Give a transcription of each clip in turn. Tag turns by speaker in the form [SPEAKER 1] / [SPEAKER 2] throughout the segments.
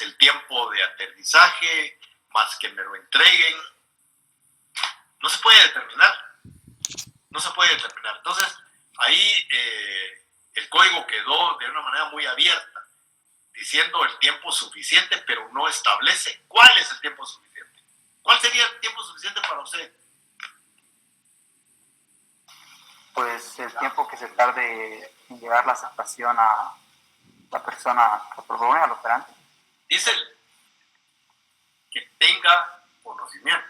[SPEAKER 1] más el tiempo de aterrizaje, más que me lo entreguen. No se puede determinar. No se puede determinar. Entonces, ahí el código quedó de una manera muy abierta, diciendo el tiempo suficiente, pero no establece cuál es el tiempo suficiente. ¿Cuál sería el tiempo suficiente para usted?
[SPEAKER 2] Pues el tiempo que se tarde en llegar la aceptación a la persona que propone, al operante.
[SPEAKER 1] Dice que tenga conocimiento.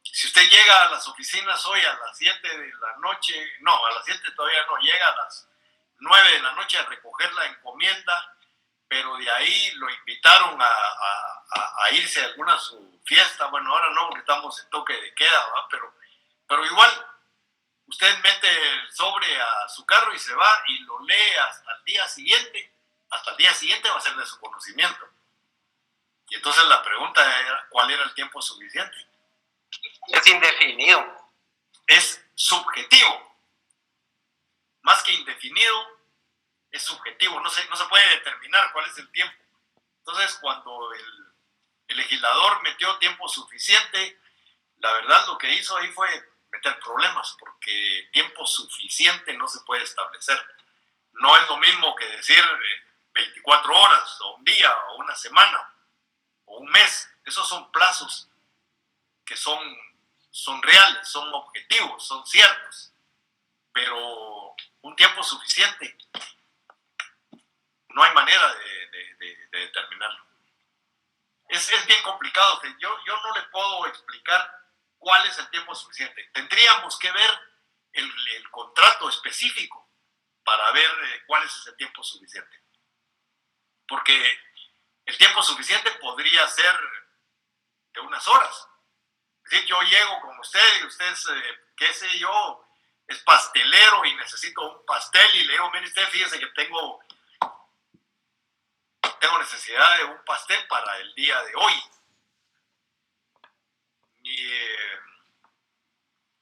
[SPEAKER 1] Si usted llega a las oficinas hoy a las 7 de la noche, no, a las 7 todavía no, llega a las 9 de la noche a recoger la encomienda, pero de ahí lo invitaron a irse a alguna su fiesta. Bueno, ahora no, porque estamos en toque de queda, ¿verdad? Pero igual, usted mete el sobre a su carro y se va y lo lee hasta el día siguiente. Hasta el día siguiente va a ser de su conocimiento. Y entonces la pregunta era, ¿cuál era el tiempo suficiente?
[SPEAKER 3] Es indefinido.
[SPEAKER 1] Es subjetivo. Más que indefinido, es subjetivo. No se puede determinar cuál es el tiempo. Entonces, cuando el legislador metió tiempo suficiente, la verdad lo que hizo ahí fue meter problemas, porque tiempo suficiente no se puede establecer. No es lo mismo que decir 24 horas, o un día, o una semana, o un mes. Esos son plazos que son reales, son objetivos, son ciertos. Pero un tiempo suficiente, no hay manera de determinarlo. Es bien complicado. Yo no le puedo explicar cuál es el tiempo suficiente. Tendríamos que ver el contrato específico para ver cuál es ese tiempo suficiente. Porque el tiempo suficiente podría ser de unas horas. Es decir, yo llego con usted y usted es, qué sé yo, es pastelero y necesito un pastel y le digo, mire usted, fíjese que tengo necesidad de un pastel para el día de hoy.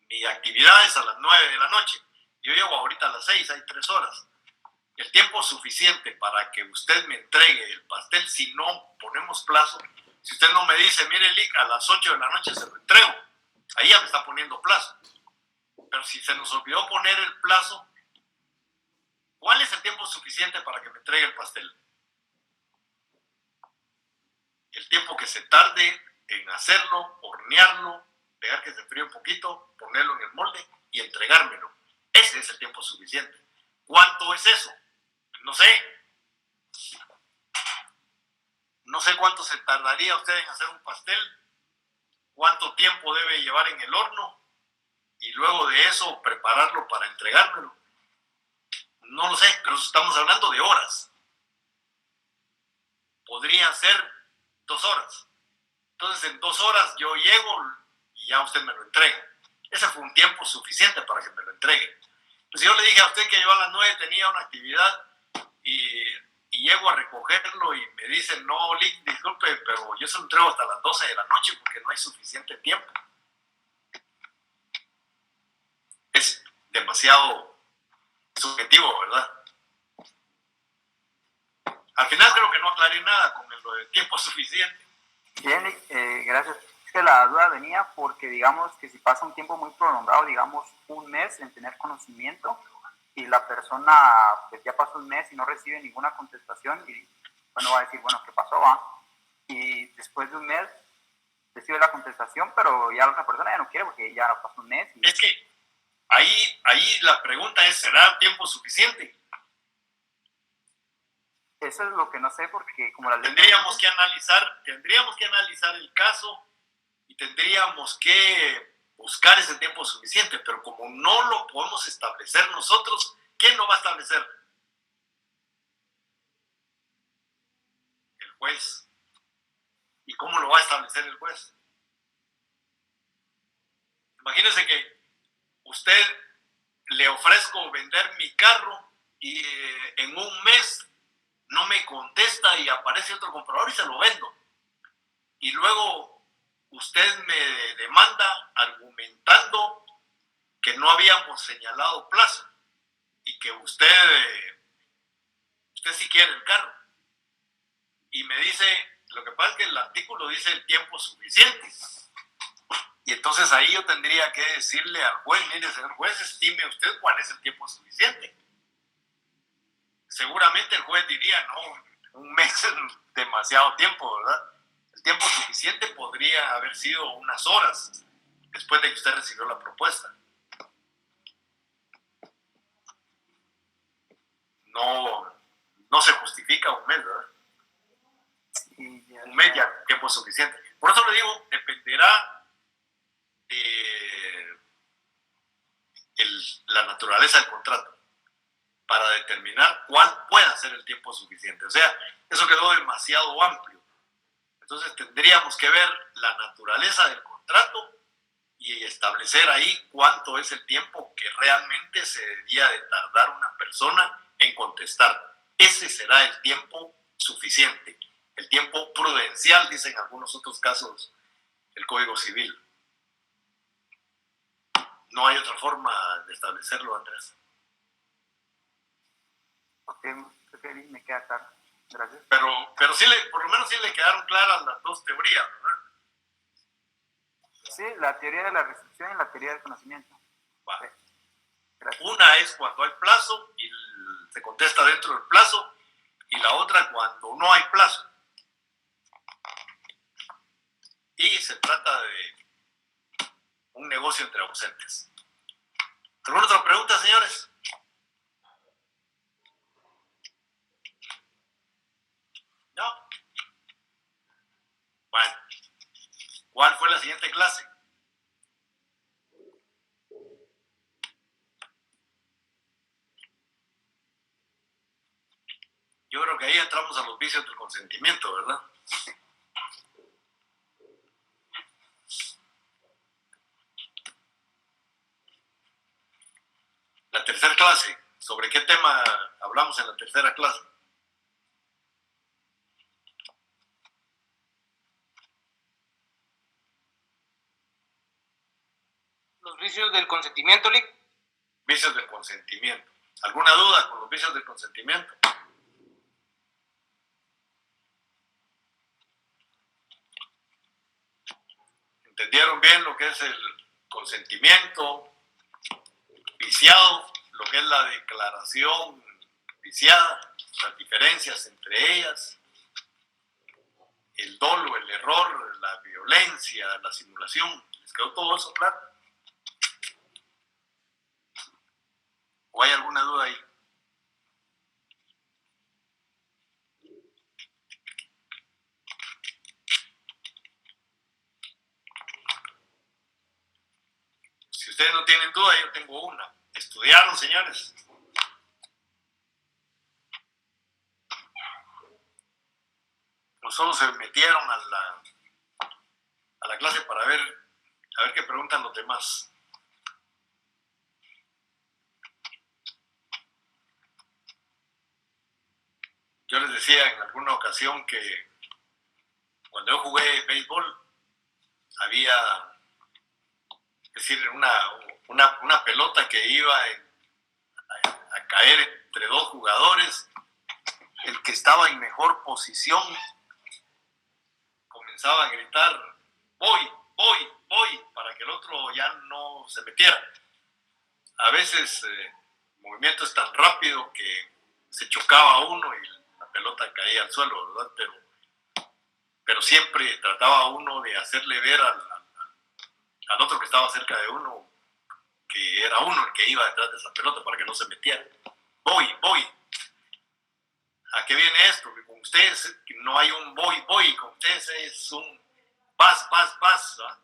[SPEAKER 1] Mi actividad es a las 9 de la noche. Yo llego ahorita a las 6, hay 3 horas. El tiempo suficiente para que usted me entregue el pastel, si no ponemos plazo, si usted no me dice, mire, Lick, a las 8 de la noche se lo entrego, ahí ya me está poniendo plazo. Pero si se nos olvidó poner el plazo, ¿cuál es el tiempo suficiente para que me entregue el pastel? El tiempo que se tarde en hacerlo, hornearlo, dejar que se enfríe un poquito, ponerlo en el molde y entregármelo. Ese es el tiempo suficiente. ¿Cuánto es eso? No sé. No sé cuánto se tardaría usted en hacer un pastel, cuánto tiempo debe llevar en el horno y luego de eso prepararlo para entregármelo. No lo sé, pero estamos hablando de horas. Podría ser 2 horas. Entonces en 2 horas yo llego y ya usted me lo entrega. Ese fue un tiempo suficiente para que me lo entregue. Pues yo le dije a usted que yo a las 9 tenía una actividad y llego a recogerlo y me dicen, no, Lick, disculpe, pero yo se lo entrego hasta las 12 de la noche porque no hay suficiente tiempo. Es demasiado subjetivo, ¿verdad? Al final creo que no aclaré nada con lo del tiempo suficiente.
[SPEAKER 2] Bien, gracias. Es que la duda venía porque digamos que si pasa un tiempo muy prolongado, digamos un mes en tener conocimiento y la persona pues ya pasó un mes y no recibe ninguna contestación y bueno, va a decir, bueno, ¿qué pasó? Va? Y después de un mes recibe la contestación, pero ya la otra persona ya no quiere porque ya pasó un mes. Y...
[SPEAKER 1] Es que ahí la pregunta es, ¿será el tiempo suficiente?
[SPEAKER 2] Eso es lo que no sé porque como la ley...
[SPEAKER 1] Tendríamos que analizar el caso y tendríamos que buscar ese tiempo suficiente, pero como no lo podemos establecer nosotros, ¿quién lo va a establecer? El juez. ¿Y cómo lo va a establecer el juez? Imagínese que usted le ofrezco vender mi carro y en un mes no me contesta y aparece otro comprador y se lo vendo. Y luego usted me demanda argumentando que no habíamos señalado plazo y que usted sí quiere el carro. y me dice, lo que pasa es que el artículo dice el tiempo suficiente. Y entonces ahí yo tendría que decirle al juez, mire, señor juez, estime usted cuál es el tiempo suficiente. Seguramente el juez diría, no, un mes es demasiado tiempo, ¿verdad? El tiempo suficiente podría haber sido unas horas después de que usted recibió la propuesta. No se justifica un mes, ¿verdad?
[SPEAKER 2] Sí, ya,
[SPEAKER 1] Un mes ya, tiempo suficiente. Por eso le digo, dependerá la naturaleza del contrato para determinar cuál pueda ser el tiempo suficiente. O sea, eso quedó demasiado amplio. Entonces tendríamos que ver la naturaleza del contrato y establecer ahí cuánto es el tiempo que realmente se debía de tardar una persona en contestar. Ese será el tiempo suficiente, el tiempo prudencial, dicen algunos otros casos del Código Civil. No hay otra forma de establecerlo, Andrés.
[SPEAKER 2] Ok, me queda claro. Gracias.
[SPEAKER 1] Pero sí por lo menos sí le quedaron claras las dos teorías, ¿verdad?
[SPEAKER 2] Sí, la teoría de la restricción y la teoría del conocimiento.
[SPEAKER 1] Vale.
[SPEAKER 2] Gracias.
[SPEAKER 1] Una es cuando hay plazo y se contesta dentro del plazo, y la otra cuando no hay plazo. Y se trata de un negocio entre ausentes. ¿Alguna otra pregunta, señores? ¿No? Bueno, ¿cuál fue la siguiente clase? Yo creo que ahí entramos a los vicios del consentimiento, ¿verdad? La tercera clase, ¿sobre qué tema hablamos en la tercera clase?
[SPEAKER 3] Los vicios del consentimiento, Lick.
[SPEAKER 1] Vicios del consentimiento. ¿Alguna duda con los vicios del consentimiento? ¿Entendieron bien lo que es el consentimiento viciado, lo que es la declaración viciada, las diferencias entre ellas, el dolo, el error, la violencia, la simulación? ¿Les quedó todo eso claro? ¿O hay alguna duda ahí? Si ustedes no tienen duda, yo tengo una. ¿Estudiaron, señores? ¿O solo se metieron a la clase para ver, a ver qué preguntan los demás? Yo les decía en alguna ocasión que cuando yo jugué béisbol había, es decir, una pelota que iba a caer entre dos jugadores. El que estaba en mejor posición comenzaba a gritar, voy, voy, voy, para que el otro ya no se metiera. A veces el movimiento es tan rápido que se chocaba uno y la pelota caía al suelo, ¿verdad? Pero siempre trataba uno de hacerle ver al otro que estaba cerca de uno que era uno el que iba detrás de esa pelota para que no se metiera. Voy, voy. ¿A qué viene esto? Que con ustedes no hay un voy, voy, con ustedes es un vas, vas, vas, ¿verdad?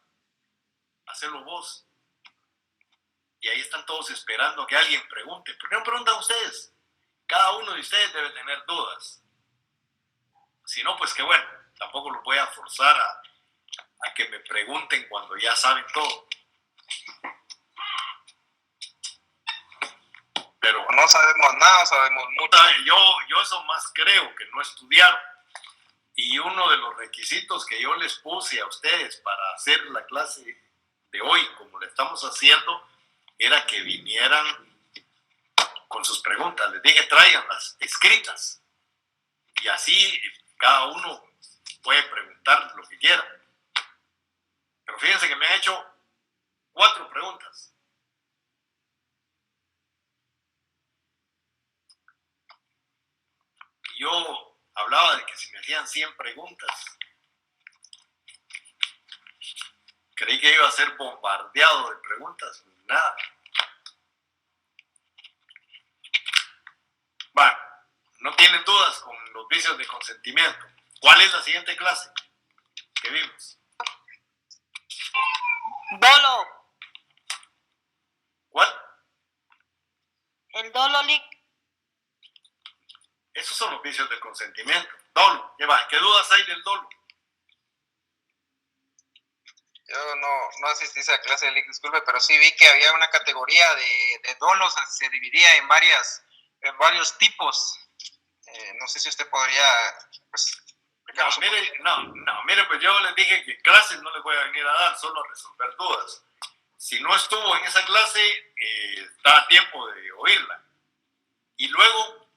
[SPEAKER 1] Hacerlo vos. Y ahí están todos esperando a que alguien pregunte. ¿Por qué no preguntan ustedes? Cada uno de ustedes debe tener dudas. Si no, pues qué bueno. Tampoco los voy a forzar a que me pregunten cuando ya saben todo. Pero
[SPEAKER 3] No sabemos nada, sabemos mucho.
[SPEAKER 1] yo eso más creo que no estudiaron. Y uno de los requisitos que yo les puse a ustedes para hacer la clase de hoy, como le estamos haciendo, era que vinieran con sus preguntas. Les dije, tráiganlas escritas. Y así cada uno puede preguntar lo que quiera. Pero fíjense que me han hecho 4 preguntas. Y yo hablaba de que si me hacían 100 preguntas, creí que iba a ser bombardeado de preguntas. Nada. Bueno, no tienen dudas con los vicios de consentimiento. ¿Cuál es la siguiente clase que vimos?
[SPEAKER 4] Dolo.
[SPEAKER 1] ¿Cuál?
[SPEAKER 4] El dolo, Lick.
[SPEAKER 1] Esos son los vicios del consentimiento. Dolo. ¿Qué dudas hay del dolo?
[SPEAKER 3] Yo no asistí a esa clase de Lick, disculpe, pero sí vi que había una categoría de dolos, se dividía en varios tipos. No sé si usted podría, pues,
[SPEAKER 1] mire, pues yo les dije que clases no les voy a venir a dar, solo a resolver dudas. Si no estuvo en esa clase, está a tiempo de oírla. Y luego,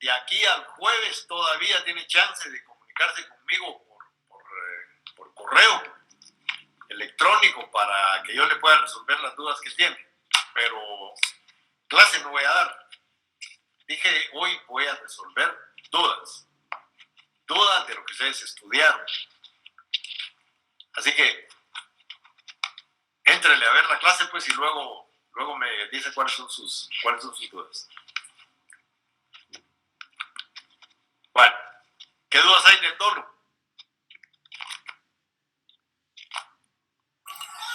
[SPEAKER 1] de aquí al jueves, todavía tiene chance de comunicarse conmigo por correo electrónico para que yo le pueda resolver las dudas que tiene. Pero clase no voy a dar. Dije, hoy voy a resolver dudas de lo que ustedes estudiaron. Así que éntrele a ver la clase, pues, y luego me dice cuáles son sus dudas. Bueno, ¿qué dudas hay del dolo?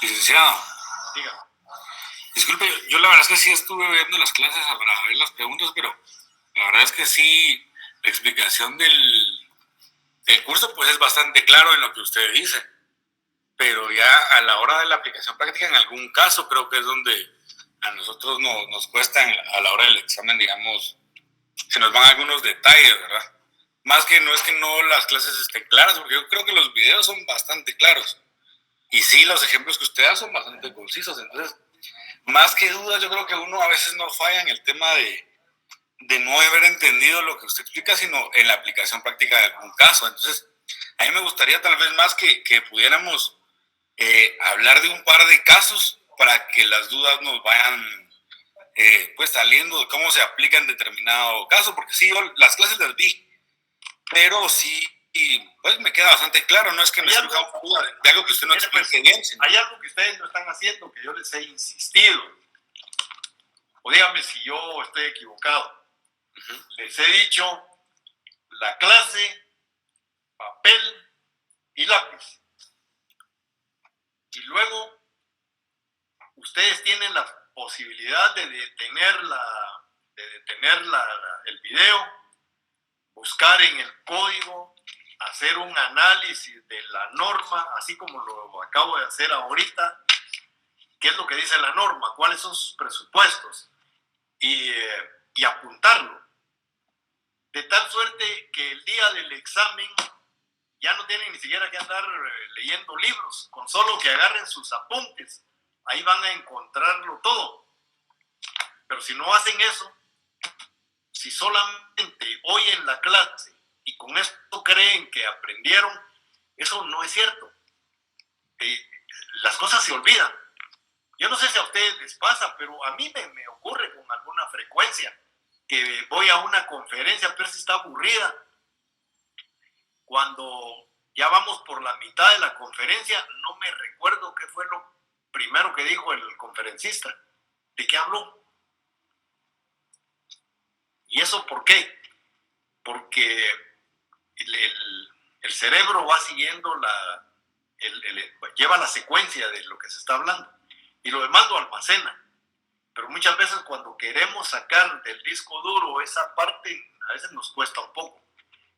[SPEAKER 5] Licenciado,
[SPEAKER 1] Dígame.
[SPEAKER 5] disculpe, yo la verdad es que sí estuve viendo las clases para ver las preguntas, pero la verdad es que sí, la explicación del curso pues es bastante claro en lo que usted dice, pero ya a la hora de la aplicación práctica, en algún caso creo que es donde a nosotros nos cuesta a la hora del examen, digamos, se nos van algunos detalles, ¿verdad? Más que no es que no las clases estén claras, porque yo creo que los videos son bastante claros. Y sí, los ejemplos que usted da son bastante concisos. Entonces, más que dudas, yo creo que uno a veces no falla en el tema de no haber entendido lo que usted explica, sino en la aplicación práctica de algún caso. Entonces, a mí me gustaría tal vez más que pudiéramos hablar de un par de casos para que las dudas nos vayan pues saliendo de cómo se aplica en determinado caso, porque sí, yo las clases las vi, pero sí, y pues me queda bastante claro, no es que me surja una duda de algo que usted no explique bien. Sino...
[SPEAKER 1] Hay algo que ustedes no están haciendo, que yo les he insistido. O díganme si yo estoy equivocado. Les he dicho la clase, papel y lápiz. Y luego ustedes tienen la posibilidad de detener el video, buscar en el código, hacer un análisis de la norma, así como lo acabo de hacer ahorita. ¿Qué es lo que dice la norma? ¿Cuáles son sus presupuestos? Y apuntarlo. De tal suerte que el día del examen ya no tienen ni siquiera que andar leyendo libros, con solo que agarren sus apuntes, ahí van a encontrarlo todo. Pero si no hacen eso, si solamente oyen la clase y con esto creen que aprendieron, eso no es cierto. Las cosas se olvidan. Yo no sé si a ustedes les pasa, pero a mí me ocurre con alguna frecuencia que voy a una conferencia, pero si está aburrida. Cuando ya vamos por la mitad de la conferencia, no me recuerdo qué fue lo primero que dijo el conferencista. ¿De qué habló? ¿Y eso por qué? Porque el cerebro va siguiendo lleva la secuencia de lo que se está hablando y lo demás lo almacena. Pero muchas veces cuando queremos sacar del disco duro esa parte, a veces nos cuesta un poco.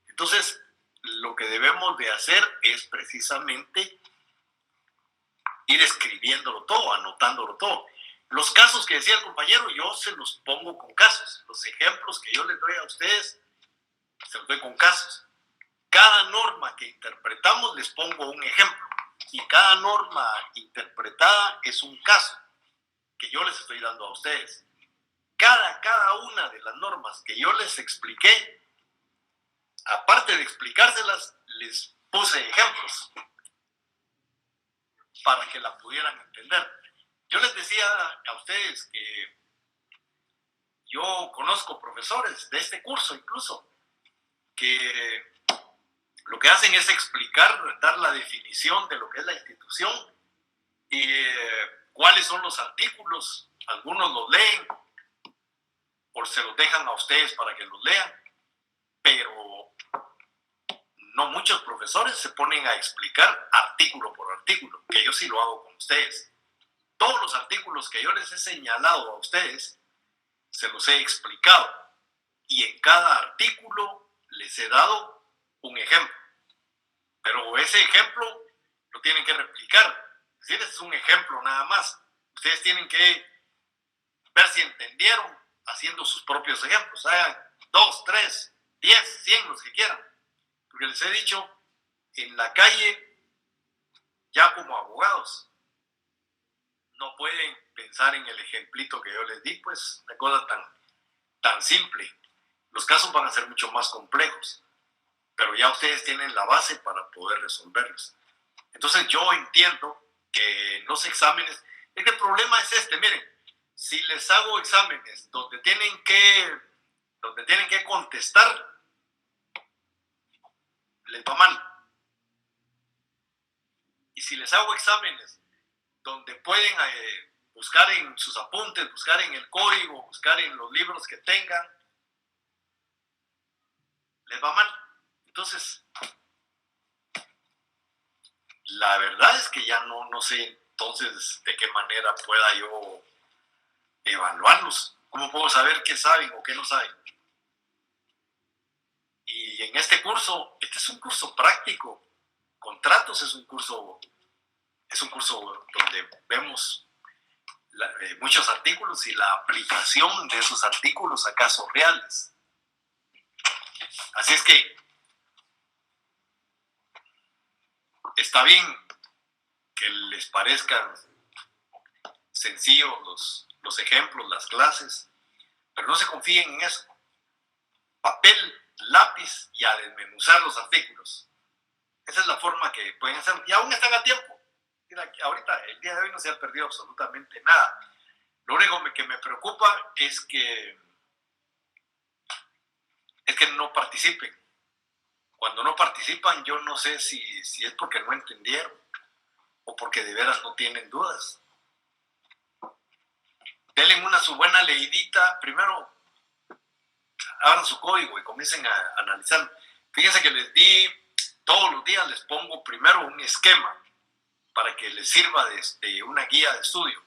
[SPEAKER 1] Entonces, lo que debemos de hacer es precisamente ir escribiéndolo todo, anotándolo todo. Los casos que decía el compañero, yo se los pongo con casos. Los ejemplos que yo les doy a ustedes, se los doy con casos. Cada norma que interpretamos les pongo un ejemplo. Y cada norma interpretada es un caso que yo les estoy dando a ustedes. Cada una de las normas que yo les expliqué aparte de explicárselas, les puse ejemplos para que la pudieran entender. Yo les decía a ustedes que yo conozco profesores de este curso incluso, que lo que hacen es explicar, dar la definición de lo que es la institución y cuáles son los artículos. Algunos los leen o se los dejan a ustedes para que los lean, pero no muchos profesores se ponen a explicar artículo por artículo, que yo sí lo hago con ustedes. Todos los artículos que yo les he señalado a ustedes, se los he explicado. Y en cada artículo les he dado un ejemplo. Pero ese ejemplo lo tienen que replicar. Es decir, es un ejemplo nada más. Ustedes tienen que ver si entendieron haciendo sus propios ejemplos. Hagan 2, 3, 10, 100, los que quieran. Porque les he dicho, en la calle, ya como abogados, no pueden pensar en el ejemplito que yo les di, pues, una cosa tan simple. Los casos van a ser mucho más complejos, pero ya ustedes tienen la base para poder resolverlos. Entonces yo entiendo que en los exámenes, es que el problema es este, miren, si les hago exámenes donde tienen que contestar, les va mal. Y si les hago exámenes donde pueden buscar en sus apuntes, buscar en el código, buscar en los libros que tengan, les va mal. Entonces, la verdad es que ya no sé entonces de qué manera pueda yo evaluarlos. ¿Cómo puedo saber qué saben o qué no saben? Y en este curso, este es un curso práctico. Contratos es un curso donde vemos muchos artículos y la aplicación de esos artículos a casos reales. Así es que está bien que les parezcan sencillos los ejemplos, las clases, pero no se confíen en eso. Papel, lápiz y a desmenuzar los artículos. Esa es la forma que pueden hacer. Y aún están a tiempo. Mira, ahorita, el día de hoy no se ha perdido absolutamente nada. Lo único que me preocupa es que no participen. Cuando no participan, yo no sé si es porque no entendieron o porque de veras no tienen dudas. Denle su buena leidita. Primero, abran su código y comiencen a analizarlo. Fíjense que les di, todos los días les pongo primero un esquema para que les sirva de una guía de estudio.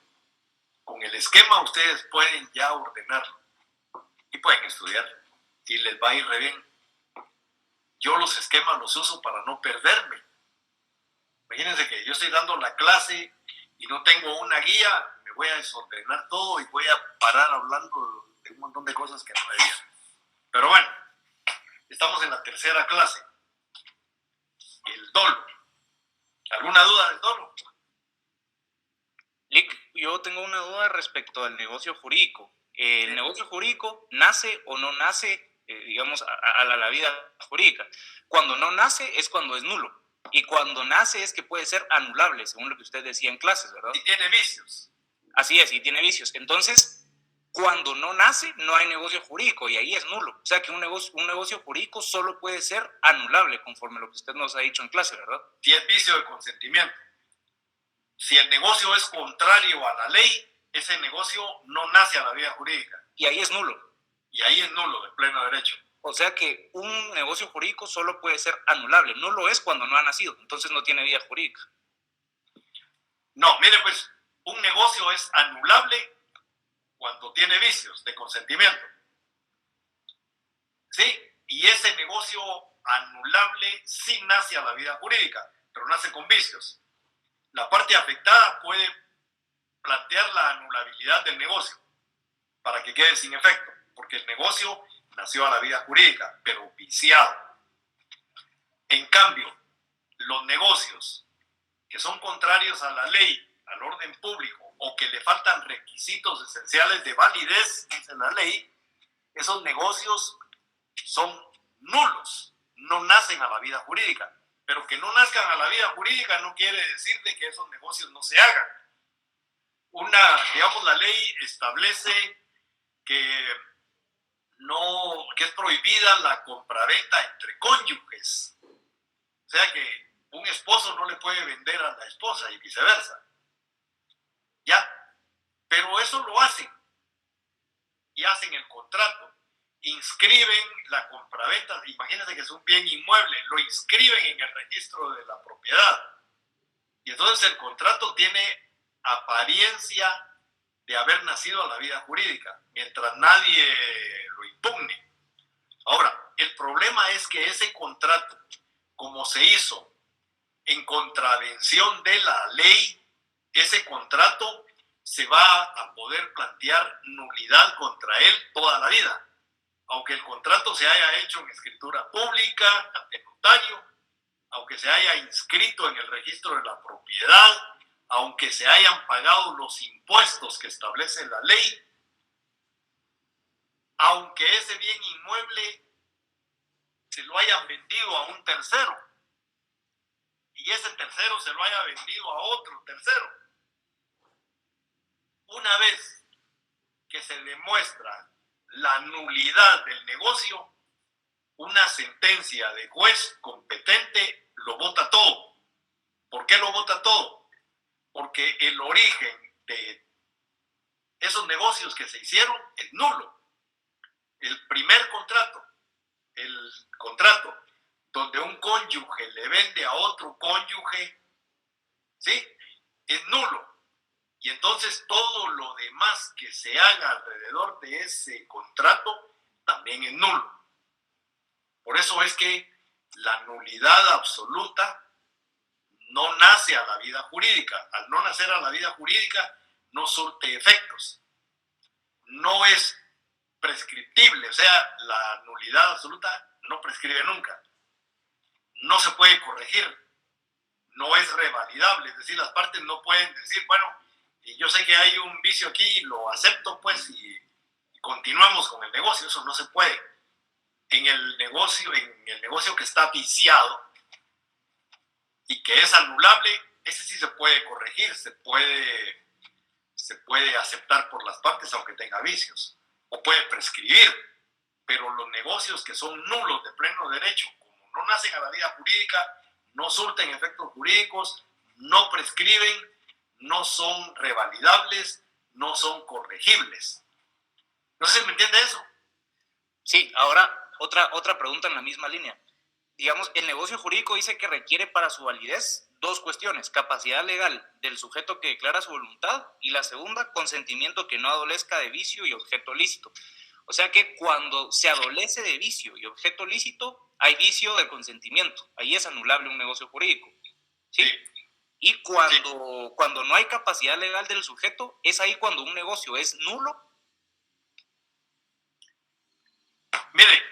[SPEAKER 1] Con el esquema ustedes pueden ya ordenarlo y pueden estudiar y les va a ir re bien. Yo los esquemas los uso para no perderme. Imagínense que yo estoy dando la clase y no tengo una guía, me voy a desordenar todo y voy a parar hablando de un montón de cosas que no debía. Pero bueno, estamos en la tercera clase. El dolo. ¿Alguna duda del dolo?
[SPEAKER 6] Lick, yo tengo una duda respecto al negocio jurídico. ¿El negocio jurídico nace o no nace, digamos, a la vida jurídica? Cuando no nace es cuando es nulo. Y cuando nace es que puede ser anulable, según lo que usted decía en clases, ¿verdad?
[SPEAKER 1] Y tiene vicios.
[SPEAKER 6] Así es, y tiene vicios. Entonces, cuando no nace, no hay negocio jurídico y ahí es nulo. O sea que un negocio jurídico solo puede ser anulable, conforme lo que usted nos ha dicho en clase, ¿verdad?
[SPEAKER 1] Si es vicio de consentimiento. Si el negocio es contrario a la ley, ese negocio no nace a la vida jurídica.
[SPEAKER 6] Y ahí es nulo.
[SPEAKER 1] Y ahí es nulo, de pleno derecho.
[SPEAKER 6] O sea que un negocio jurídico solo puede ser anulable. No lo es cuando no ha nacido. Entonces no tiene vida jurídica.
[SPEAKER 1] No, mire pues, un negocio es anulable cuando tiene vicios de consentimiento. ¿Sí? Y ese negocio anulable sí nace a la vida jurídica, pero nace con vicios. La parte afectada puede plantear la anulabilidad del negocio para que quede sin efecto, porque el negocio nació a la vida jurídica, pero viciado. En cambio, los negocios que son contrarios a la ley, al orden público, o que le faltan requisitos esenciales de validez, dice la ley, esos negocios son nulos, no nacen a la vida jurídica. Pero que no nazcan a la vida jurídica no quiere decir de que esos negocios no se hagan. Digamos, la ley establece que es prohibida la compraventa entre cónyuges. O sea que un esposo no le puede vender a la esposa y viceversa. ¿Ya? Pero eso lo hacen. Y hacen el contrato. Inscriben la compraventa. Imagínense que es un bien inmueble. Lo inscriben en el registro de la propiedad. Y entonces el contrato tiene apariencia de haber nacido a la vida jurídica, mientras nadie lo impugne. Ahora, el problema es que ese contrato, como se hizo en contravención de la ley, ese contrato se va a poder plantear nulidad contra él toda la vida. Aunque el contrato se haya hecho en escritura pública, ante notario, aunque se haya inscrito en el registro de la propiedad, aunque se hayan pagado los impuestos que establece la ley, aunque ese bien inmueble se lo hayan vendido a un tercero y ese tercero se lo haya vendido a otro tercero. Una vez que se demuestra la nulidad del negocio, una sentencia de juez competente lo vota todo. ¿Por qué lo vota todo? Porque el origen de esos negocios que se hicieron es nulo. El primer contrato, el contrato donde un cónyuge le vende a otro cónyuge, ¿sí?, es nulo. Y entonces todo lo demás que se haga alrededor de ese contrato también es nulo. Por eso es que la nulidad absoluta no nace a la vida jurídica. Al no nacer a la vida jurídica, no surte efectos. No es prescriptible, o sea, la nulidad absoluta no prescribe nunca. No se puede corregir, no es revalidable, es decir, las partes no pueden decir, bueno, yo sé que hay un vicio aquí, lo acepto pues y continuamos con el negocio. Eso no se puede. En el negocio que está viciado y que es anulable, ese sí se puede corregir, se puede aceptar por las partes aunque tenga vicios, o puede prescribir. Pero los negocios que son nulos de pleno derecho, como no nacen a la vida jurídica, no surten efectos jurídicos, no prescriben, no son revalidables, no son corregibles. No sé si me entiende eso.
[SPEAKER 6] Sí, ahora otra pregunta en la misma línea. Digamos, el negocio jurídico dice que requiere para su validez dos cuestiones: capacidad legal del sujeto que declara su voluntad, y la segunda, consentimiento que no adolezca de vicio y objeto lícito. O sea que cuando se adolece de vicio y objeto lícito, hay vicio del consentimiento. Ahí es anulable un negocio jurídico. ¿Sí?
[SPEAKER 1] Sí.
[SPEAKER 6] Y cuando no hay capacidad legal del sujeto, es ahí cuando un negocio es nulo.
[SPEAKER 1] Mire,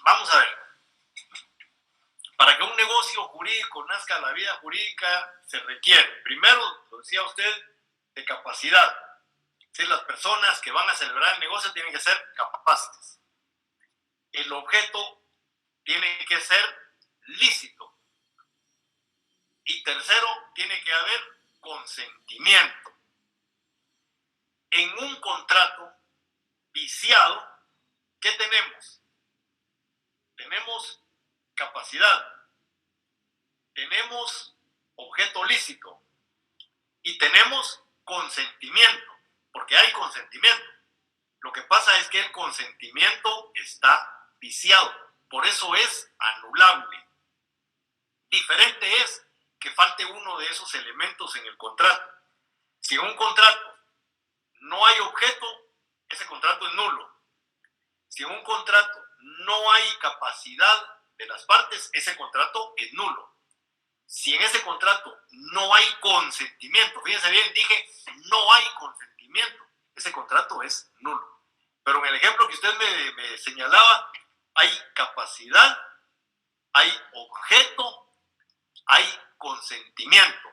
[SPEAKER 1] vamos a ver, para que un negocio jurídico nazca a la vida jurídica se requiere, primero, lo decía usted, de capacidad. Si las personas que van a celebrar el negocio tienen que ser capaces. El objeto tiene que ser lícito. Y tercero, tiene que haber consentimiento. En un contrato viciado, ¿qué tenemos? Tenemos capacidad, tenemos objeto lícito y tenemos consentimiento, porque hay consentimiento. Lo que pasa es que el consentimiento está viciado, por eso es anulable. Diferente es que falte uno de esos elementos en el contrato. Si en un contrato no hay objeto, ese contrato es nulo. Si en un contrato no hay capacidad de las partes, ese contrato es nulo. Si en ese contrato no hay consentimiento, fíjense bien, dije no hay consentimiento, ese contrato es nulo. Pero en el ejemplo que usted me señalaba, hay capacidad, hay objeto, hay consentimiento.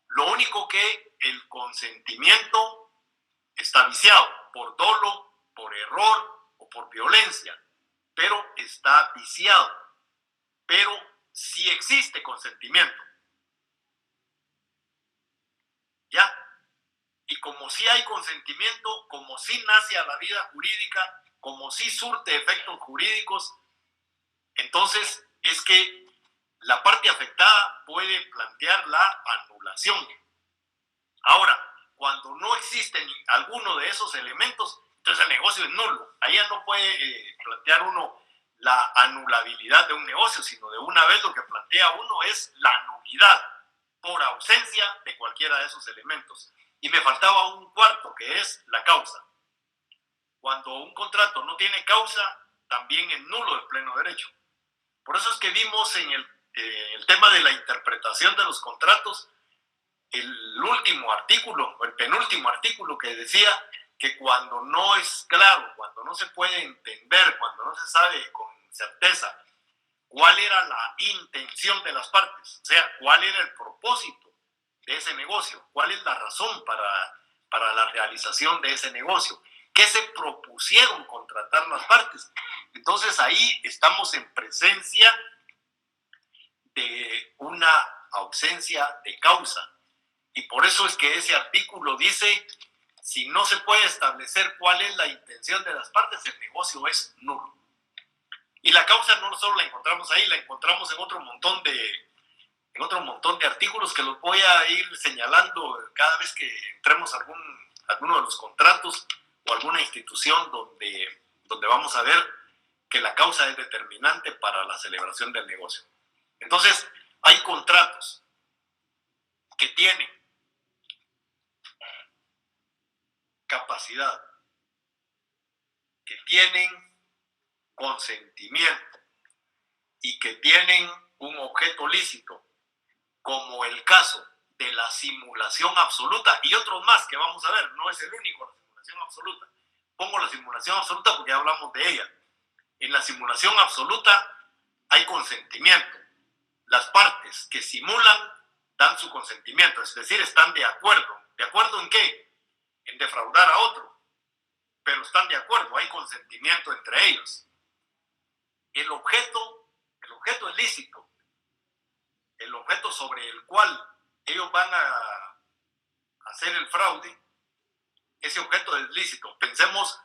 [SPEAKER 1] Lo único que el consentimiento está viciado por dolo, por error o por violencia. pero está viciado. Pero sí existe consentimiento. ¿Ya? Y como sí hay consentimiento, como sí nace a la vida jurídica, como sí surte efectos jurídicos, entonces es que la parte afectada puede plantear la anulación. Ahora, cuando no existe alguno de esos elementos, entonces el negocio es nulo. Ahí ya no puede plantear uno la anulabilidad de un negocio, sino de una vez lo que plantea uno es la nulidad por ausencia de cualquiera de esos elementos. Y me faltaba un cuarto, que es la causa. Cuando un contrato no tiene causa, también es nulo de pleno derecho. Por eso es que vimos en el tema de la interpretación de los contratos, el último artículo, o el penúltimo artículo, que decía que cuando no es claro, cuando no se puede entender, cuando no se sabe con certeza cuál era la intención de las partes, o sea, cuál era el propósito de ese negocio, cuál es la razón para la realización de ese negocio, qué se propusieron contratar las partes. Entonces ahí estamos en presencia de una ausencia de causa. Y por eso es que ese artículo dice, si no se puede establecer cuál es la intención de las partes, el negocio es nulo. Y la causa no solo la encontramos ahí, la encontramos en otro montón de artículos que los voy a ir señalando cada vez que entremos a alguno de los contratos o alguna institución donde vamos a ver que la causa es determinante para la celebración del negocio. Entonces, hay contratos que tienen capacidad, que tienen consentimiento y que tienen un objeto lícito, como el caso de la simulación absoluta y otros más que vamos a ver. No es el único, la simulación absoluta. Pongo la simulación absoluta porque ya hablamos de ella. En la simulación absoluta hay consentimiento. Las partes que simulan dan su consentimiento, es decir, están de acuerdo. ¿De acuerdo en qué? En defraudar a otro. Pero están de acuerdo, hay consentimiento entre ellos. El objeto es lícito. El objeto sobre el cual ellos van a hacer el fraude, ese objeto es lícito. Pensemos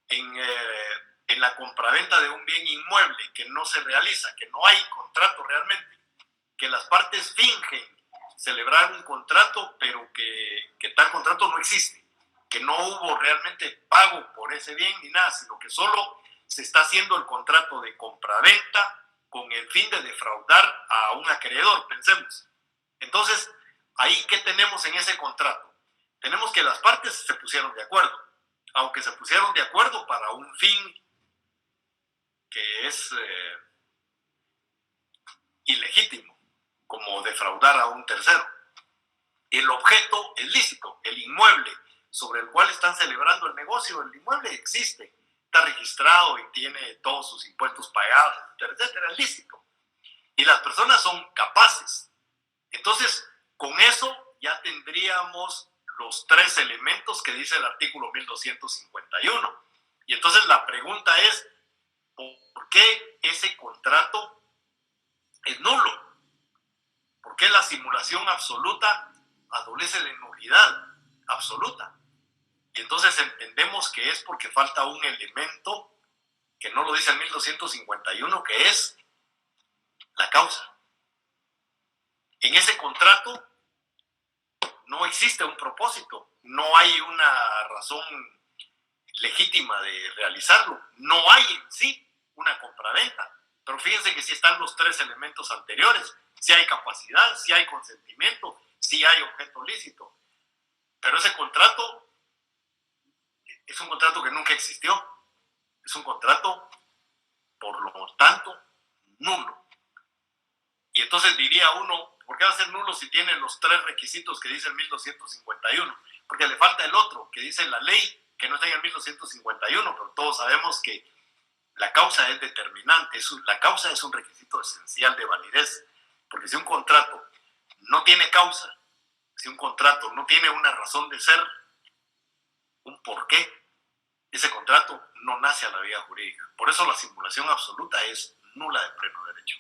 [SPEAKER 1] en la compraventa de un bien inmueble que no se realiza, que no hay contrato realmente, que las partes fingen celebrar un contrato, pero que tal contrato no existe, que no hubo realmente pago por ese bien ni nada, sino que solo se está haciendo el contrato de compraventa con el fin de defraudar a un acreedor, pensemos. Entonces, ahí, ¿qué tenemos en ese contrato? Tenemos que las partes se pusieron de acuerdo, aunque se pusieron de acuerdo para un fin que es ilegítimo, como defraudar a un tercero. El objeto es lícito, el inmueble sobre el cual están celebrando el negocio, el inmueble existe, está registrado y tiene todos sus impuestos pagados, etcétera, etcétera, es lícito. Y las personas son capaces. Entonces, con eso ya tendríamos los tres elementos que dice el artículo 1251. Y entonces la pregunta es, ¿por qué ese contrato es nulo? ¿Por qué la simulación absoluta adolece de nulidad absoluta? Y entonces entendemos que es porque falta un elemento que no lo dice el 1251, que es la causa. En ese contrato no existe un propósito, no hay una razón legítima de realizarlo, no hay en sí una compraventa. Pero fíjense que sí están los tres elementos anteriores, sí hay capacidad, sí hay consentimiento, sí hay objeto lícito. Pero ese contrato es un contrato que nunca existió, es un contrato, por lo tanto, nulo. Y entonces diría uno, ¿por qué va a ser nulo si tiene los tres requisitos que dice el 1251? Porque le falta el otro, que dice la ley, que no está en el 1251, pero todos sabemos que la causa es determinante, la causa es un requisito esencial de validez, porque si un contrato no tiene causa, si un contrato no tiene una razón de ser, un porqué, ese contrato no nace a la vía jurídica. Por eso la simulación absoluta es nula de pleno derecho.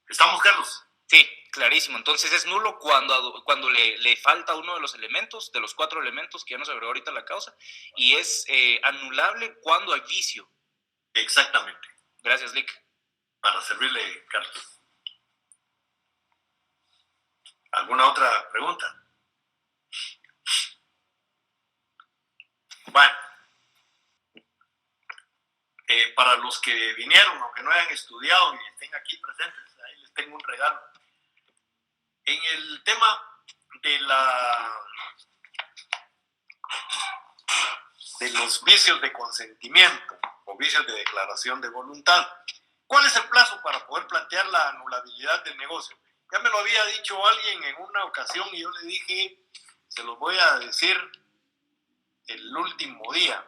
[SPEAKER 1] ¿Estamos, Carlos?
[SPEAKER 6] Sí, clarísimo. Entonces es nulo cuando le falta uno de los elementos, de los 4 elementos que ya nos agregó ahorita la causa, y es anulable cuando hay vicio.
[SPEAKER 1] Exactamente.
[SPEAKER 6] Gracias, Lick.
[SPEAKER 1] Para servirle, Carlos. ¿Alguna otra pregunta? Bueno, para los que vinieron, aunque no hayan estudiado y estén aquí presentes, ahí les tengo un regalo. En el tema de los vicios de consentimiento o vicios de declaración de voluntad, ¿cuál es el plazo para poder plantear la anulabilidad del negocio? Ya me lo había dicho alguien en una ocasión y yo le dije, se los voy a decir el último día,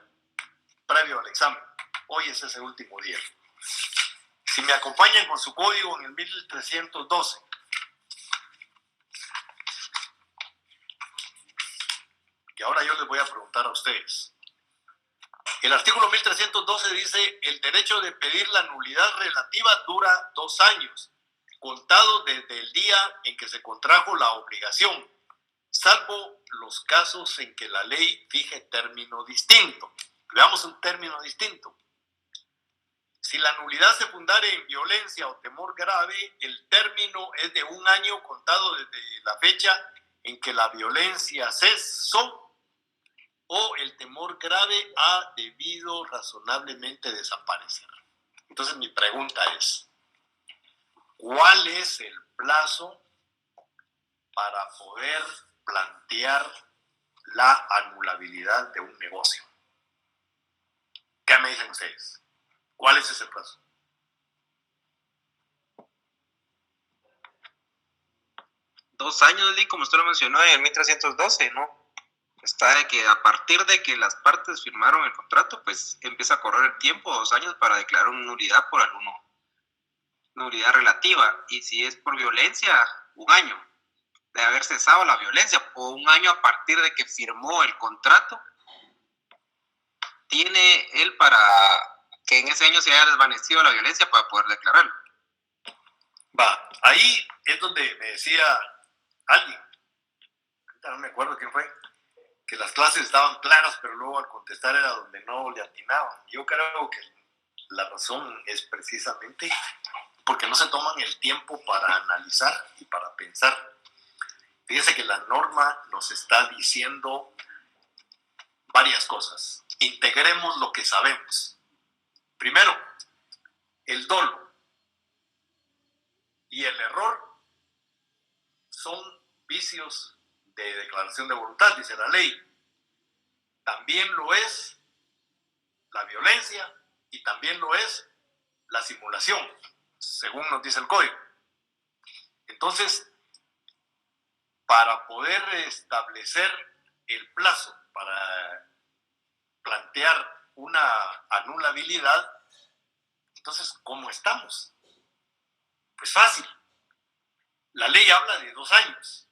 [SPEAKER 1] previo al examen. Hoy es ese último día. Si me acompañan con su código en el 1312. Y ahora yo les voy a preguntar a ustedes. El artículo 1312 dice, el derecho de pedir la nulidad relativa dura 2 años, contado desde el día en que se contrajo la obligación, salvo los casos en que la ley fije término distinto. Veamos un término distinto. Si la nulidad se fundare en violencia o temor grave, el término es de 1 año contado desde la fecha en que la violencia cesó o el temor grave ha debido razonablemente desaparecer. Entonces mi pregunta es, ¿cuál es el plazo para poder plantear la anulabilidad de un negocio? ¿Qué me dicen ustedes? ¿Cuál es ese plazo?
[SPEAKER 3] Dos años, como usted lo mencionó en el 1312, ¿no? Está de que a partir de que las partes firmaron el contrato, pues empieza a correr el tiempo, 2 años, para declarar una nulidad por alguna nulidad relativa. Y si es por violencia, 1 año de haber cesado la violencia, o 1 año a partir de que firmó el contrato, tiene él para que en ese año se haya desvanecido la violencia para poder declararlo.
[SPEAKER 1] Va, ahí es donde me decía alguien, no me acuerdo quién fue, que las clases estaban claras, pero luego al contestar era donde no le atinaban. Yo creo que la razón es precisamente porque no se toman el tiempo para analizar y para pensar. Fíjese que la norma nos está diciendo varias cosas. Integremos lo que sabemos. Primero, el dolo y el error son vicios de declaración de voluntad, dice la ley. También lo es la violencia y también lo es la simulación, según nos dice el código. Entonces, para poder establecer el plazo para plantear una anulabilidad, entonces, ¿cómo estamos? Pues fácil. La ley habla de 2 años,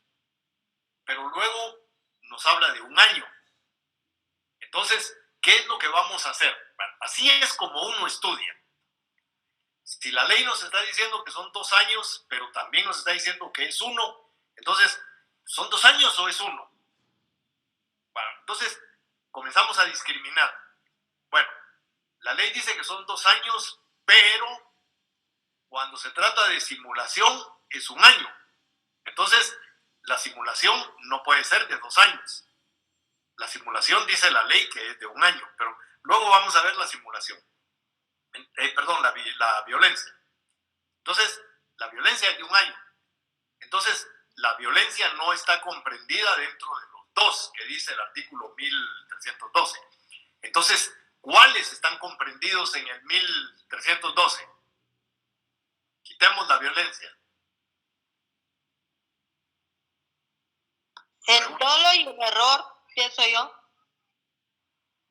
[SPEAKER 1] pero luego nos habla de 1 año. Entonces, ¿qué es lo que vamos a hacer? Bueno, así es como uno estudia. Si la ley nos está diciendo que son 2 años, pero también nos está diciendo que es 1, entonces, ¿son 2 años o es 1? Bueno, entonces, comenzamos a discriminar. Bueno, la ley dice que son 2 años, pero cuando se trata de simulación es 1 año. Entonces, la simulación no puede ser de 2 años. La simulación dice la ley que es de 1 año, pero luego vamos a ver la simulación. La violencia. Entonces, la violencia es de 1 año. Entonces, la violencia no está comprendida dentro de los 2 que dice el artículo 1312. Entonces, ¿cuáles están comprendidos en el 1312? Quitemos la violencia.
[SPEAKER 4] El dolo y el error, pienso yo.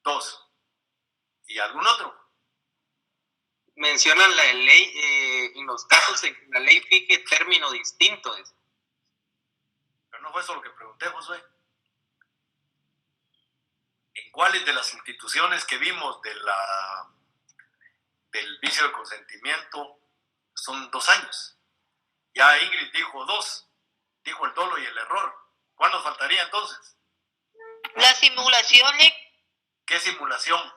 [SPEAKER 1] 2. ¿Y algún otro?
[SPEAKER 3] Mencionan la ley en los casos en que la ley fije término distinto.
[SPEAKER 1] Pero no fue eso lo que pregunté, Josué. ¿En cuáles de las instituciones que vimos del vicio de consentimiento son 2 años? Ya Ingrid dijo 2, dijo el dolo y el error. ¿Cuál nos faltaría entonces?
[SPEAKER 4] La simulación, Lick.
[SPEAKER 1] ¿Qué simulación?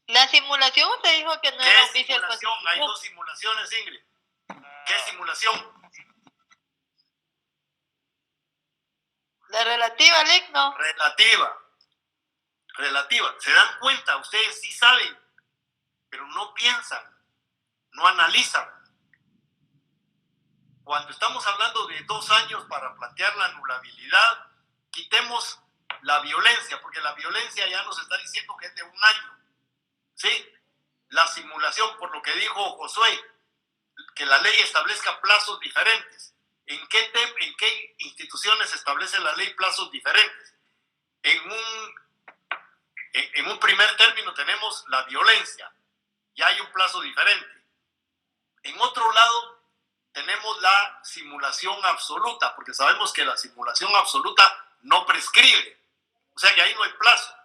[SPEAKER 4] La simulación, usted dijo que no era
[SPEAKER 1] ¿Qué
[SPEAKER 4] un vicio del
[SPEAKER 1] simulación? Hay
[SPEAKER 4] consentimiento.
[SPEAKER 1] 2 simulaciones, Ingrid. ¿Qué simulación?
[SPEAKER 4] La relativa, Lick, no.
[SPEAKER 1] Relativa. ¿Se dan cuenta? Ustedes sí saben, pero no piensan, no analizan. Cuando estamos hablando de 2 años para plantear la anulabilidad, quitemos la violencia, porque la violencia ya nos está diciendo que es de 1 año. ¿Sí? La simulación, por lo que dijo Josué, que la ley establezca plazos diferentes. ¿En qué instituciones establece la ley plazos diferentes? En un primer término tenemos la violencia, ya hay un plazo diferente. En otro lado tenemos la simulación absoluta, porque sabemos que la simulación absoluta no prescribe, o sea que ahí no hay plazo.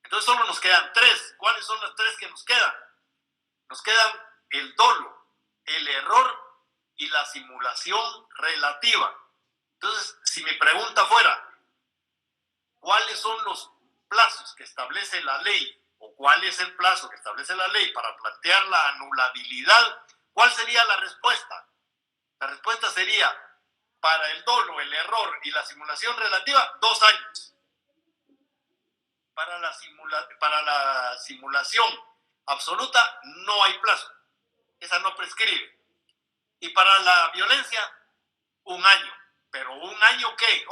[SPEAKER 1] Entonces solo nos quedan 3. ¿Cuáles son las 3 que nos quedan? Nos quedan el dolo, el error y la simulación relativa. Entonces, si mi pregunta fuera, ¿cuáles son los plazos que establece la ley o cuál es el plazo que establece la ley para plantear la anulabilidad? ¿Cuál sería la respuesta? La respuesta sería, para el dolo, el error y la simulación relativa, 2 años. Para la simulación absoluta no hay plazo. Esa no prescribe. Y para la violencia, 1 año. ¿Pero 1 año qué?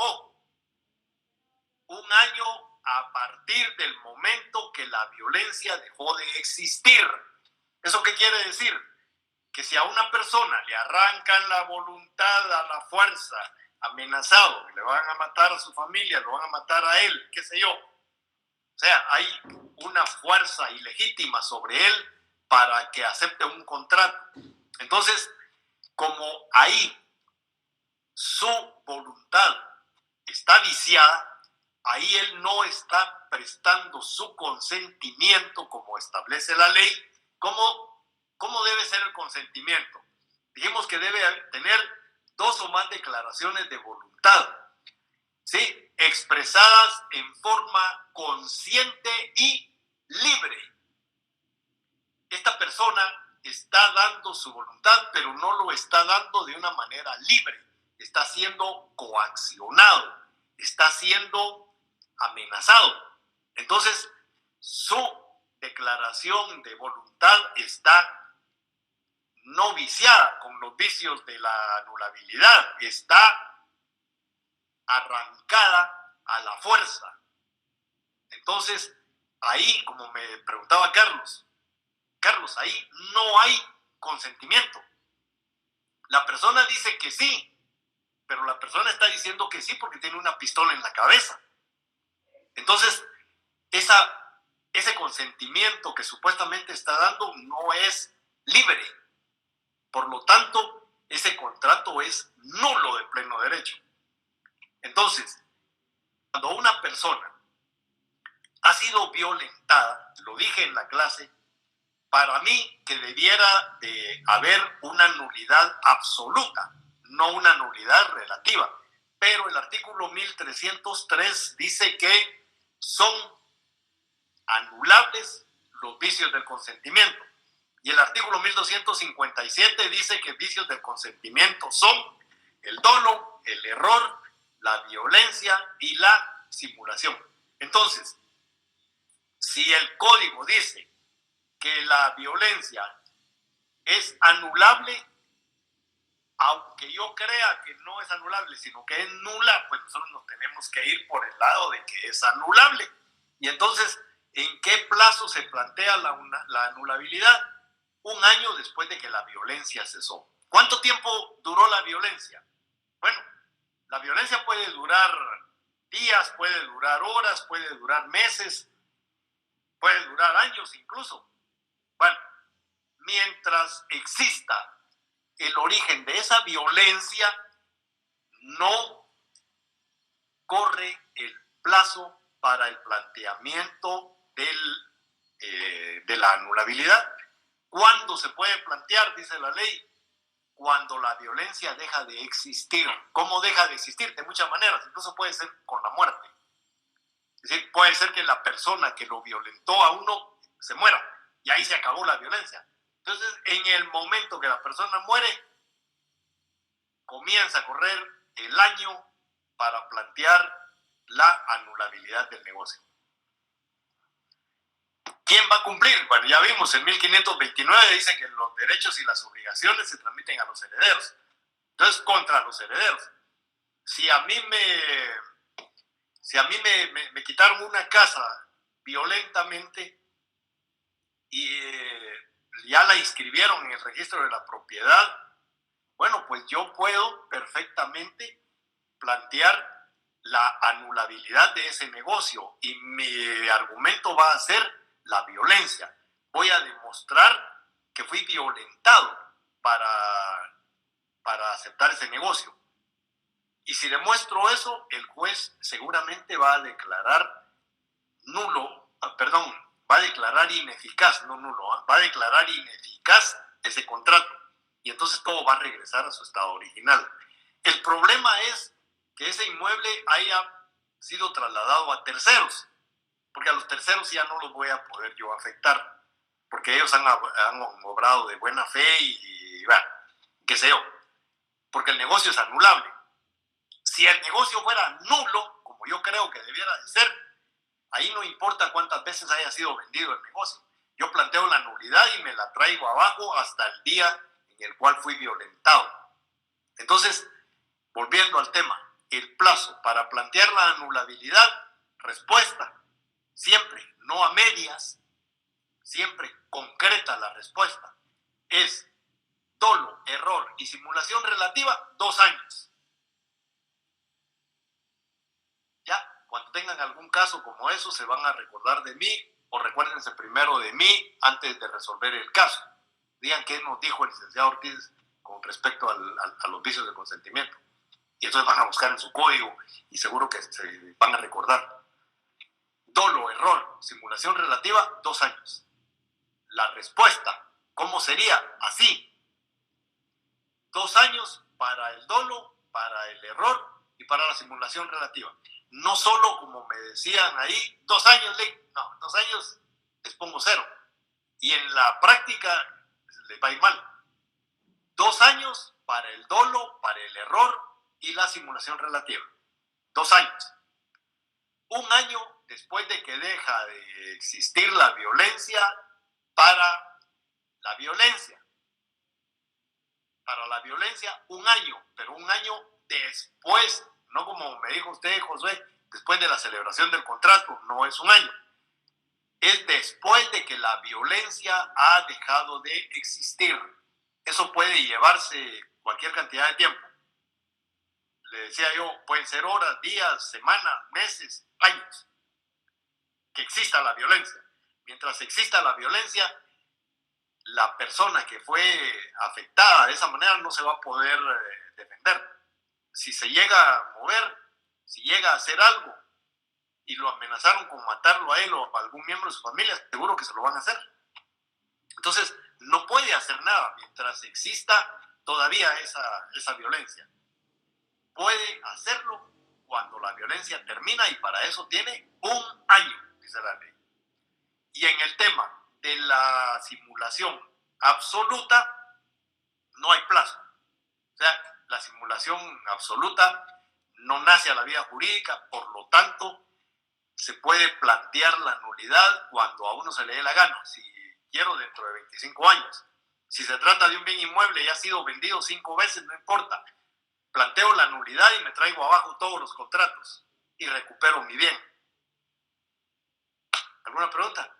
[SPEAKER 1] 1 año a partir del momento que la violencia dejó de existir. ¿Eso qué quiere decir? Que si a una persona le arrancan la voluntad a la fuerza, amenazado, le van a matar a su familia, lo van a matar a él, qué sé yo. O sea, hay una fuerza ilegítima sobre él para que acepte un contrato. Entonces, como ahí su voluntad está viciada, ahí él no está prestando su consentimiento como establece la ley. ¿Cómo debe ser el consentimiento? Dijimos que debe tener 2 o más declaraciones de voluntad, ¿sí? Expresadas en forma consciente y libre. Esta persona está dando su voluntad, pero no lo está dando de una manera libre. Está siendo coaccionado, está siendo amenazado. Entonces, su declaración de voluntad está no viciada con los vicios de la anulabilidad, está arrancada a la fuerza. Entonces, ahí, como me preguntaba Carlos, ahí no hay consentimiento. La persona dice que sí, pero la persona está diciendo que sí porque tiene una pistola en la cabeza. Entonces, ese consentimiento que supuestamente está dando no es libre. Por lo tanto, ese contrato es nulo de pleno derecho. Entonces, cuando una persona ha sido violentada, lo dije en la clase, para mí que debiera de haber una nulidad absoluta, no una nulidad relativa. Pero el artículo 1303 dice que son anulables los vicios del consentimiento. Y el artículo 1257 dice que vicios del consentimiento son el dolo, el error, la violencia y la simulación. Entonces, si el código dice que la violencia es anulable, aunque yo crea que no es anulable, sino que es nula, pues nosotros nos tenemos que ir por el lado de que es anulable. Y entonces, ¿en qué plazo se plantea la anulabilidad? 1 año después de que la violencia cesó. ¿Cuánto tiempo duró la violencia? Bueno, la violencia puede durar días, puede durar horas, puede durar meses, puede durar años incluso. Bueno, mientras exista el origen de esa violencia no corre el plazo para el planteamiento de la anulabilidad. ¿Cuándo se puede plantear? Dice la ley. Cuando la violencia deja de existir. ¿Cómo deja de existir? De muchas maneras. Incluso puede ser con la muerte. Es decir, puede ser que la persona que lo violentó a uno se muera y ahí se acabó la violencia. Entonces, en el momento que la persona muere, comienza a correr el año para plantear la anulabilidad del negocio. ¿Quién va a cumplir? Bueno, ya vimos, en 1529 dice que los derechos y las obligaciones se transmiten a los herederos. Entonces, contra los herederos. Si a mí me quitaron una casa violentamente y ya la inscribieron en el registro de la propiedad, bueno, pues yo puedo perfectamente plantear la anulabilidad de ese negocio y mi argumento va a ser la violencia. Voy a demostrar que fui violentado para aceptar ese negocio. Y si demuestro eso, el juez seguramente va a declarar va a declarar ineficaz, no nulo, va a declarar ineficaz ese contrato. Y entonces todo va a regresar a su estado original. El problema es que ese inmueble haya sido trasladado a terceros, porque a los terceros ya no los voy a poder yo afectar, porque ellos han obrado de buena fe y qué sé yo, porque el negocio es anulable. Si el negocio fuera nulo, como yo creo que debiera de ser, ahí no importa cuántas veces haya sido vendido el negocio. Yo planteo la nulidad y me la traigo abajo hasta el día en el cual fui violentado. Entonces, volviendo al tema, el plazo para plantear la anulabilidad, respuesta, siempre, no a medias, siempre concreta la respuesta, es dolo, error y simulación relativa, 2 años. Ya, cuando tengan algún caso como eso, se van a recordar de mí o recuérdense primero de mí antes de resolver el caso. Digan qué nos dijo el licenciado Ortiz con respecto a los vicios de consentimiento. Y entonces van a buscar en su código y seguro que se van a recordar. Dolo, error, simulación relativa, 2 años. La respuesta, ¿cómo sería? Así. 2 años para el dolo, para el error y para la simulación relativa. No solo, como me decían ahí, 2 años, no, 2 años les pongo 0. Y en la práctica les va a ir mal. 2 años para el dolo, para el error y la simulación relativa. 2 años. 1 año después de que deja de existir la violencia para la violencia. Para la violencia, 1 año, pero 1 año después, no como me dijo usted, Josué, después de la celebración del contrato, no es 1 año. Es después de que la violencia ha dejado de existir. Eso puede llevarse cualquier cantidad de tiempo. Le decía yo, pueden ser horas, días, semanas, meses, años. Que exista la violencia. Mientras exista la violencia, la persona que fue afectada de esa manera no se va a poder defender. Si se llega a mover, si llega a hacer algo y lo amenazaron con matarlo a él o a algún miembro de su familia, seguro que se lo van a hacer. Entonces, no puede hacer nada mientras exista todavía esa violencia. Puede hacerlo cuando la violencia termina y para eso tiene 1 año, dice la ley. Y en el tema de la simulación absoluta, no hay plazo. O sea, la simulación absoluta no nace a la vida jurídica, por lo tanto, se puede plantear la nulidad cuando a uno se le dé la gana. Si quiero, dentro de 25 años. Si se trata de un bien inmueble y ha sido vendido 5 veces, no importa. Planteo la nulidad y me traigo abajo todos los contratos y recupero mi bien. ¿Alguna pregunta?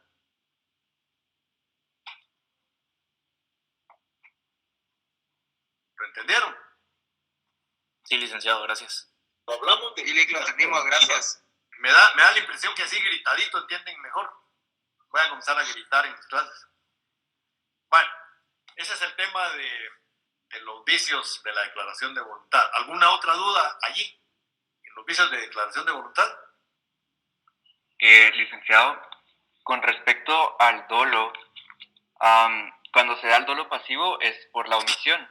[SPEAKER 1] ¿Lo entendieron?
[SPEAKER 6] Sí, licenciado, gracias.
[SPEAKER 1] Lo hablamos de...
[SPEAKER 3] Y lo entendimos, gracias.
[SPEAKER 1] Me da la impresión que así gritadito entienden mejor. Voy a comenzar a gritar en mis clases. Bueno, ese es el tema en los vicios de la declaración de voluntad. ¿Alguna otra duda allí, en los vicios de declaración de voluntad?
[SPEAKER 7] Licenciado, con respecto al dolo, cuando se da el dolo pasivo es por la omisión.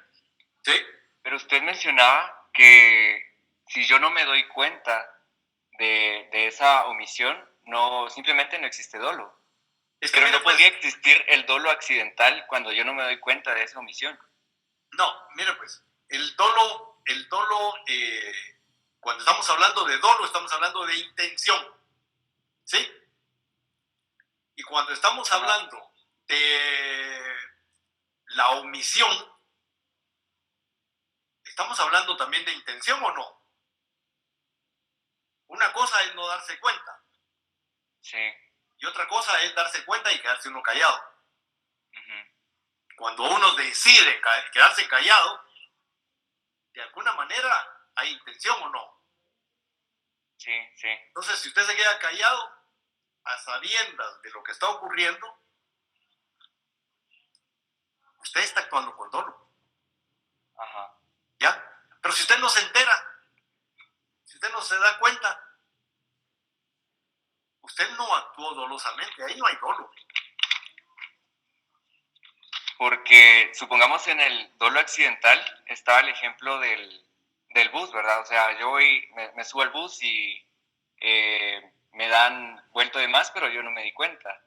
[SPEAKER 1] Sí.
[SPEAKER 7] Pero usted mencionaba que si yo no me doy cuenta de esa omisión, simplemente no existe dolo.
[SPEAKER 1] Es que
[SPEAKER 7] Pero
[SPEAKER 1] mire,
[SPEAKER 7] no podría existir el dolo accidental cuando yo no me doy cuenta de esa omisión.
[SPEAKER 1] No, mire pues, el dolo, cuando estamos hablando de dolo, estamos hablando de intención, ¿sí? Y cuando estamos hablando de la omisión, ¿estamos hablando también de intención o no? Una cosa es no darse cuenta.
[SPEAKER 7] Sí.
[SPEAKER 1] Y otra cosa es darse cuenta y quedarse uno callado.
[SPEAKER 7] Uh-huh.
[SPEAKER 1] Cuando uno decide quedarse callado, de alguna manera hay intención o no.
[SPEAKER 7] Sí, sí.
[SPEAKER 1] Entonces, si usted se queda callado, a sabiendas de lo que está ocurriendo, usted está actuando con dolo.
[SPEAKER 7] Ajá.
[SPEAKER 1] ¿Ya? Pero si usted no se entera, si usted no se da cuenta, usted no actuó dolosamente, ahí no hay dolo.
[SPEAKER 7] Porque supongamos en el dolo accidental estaba el ejemplo del bus, ¿verdad? O sea, yo me subo al bus y me dan vuelto de más, pero yo no me di cuenta.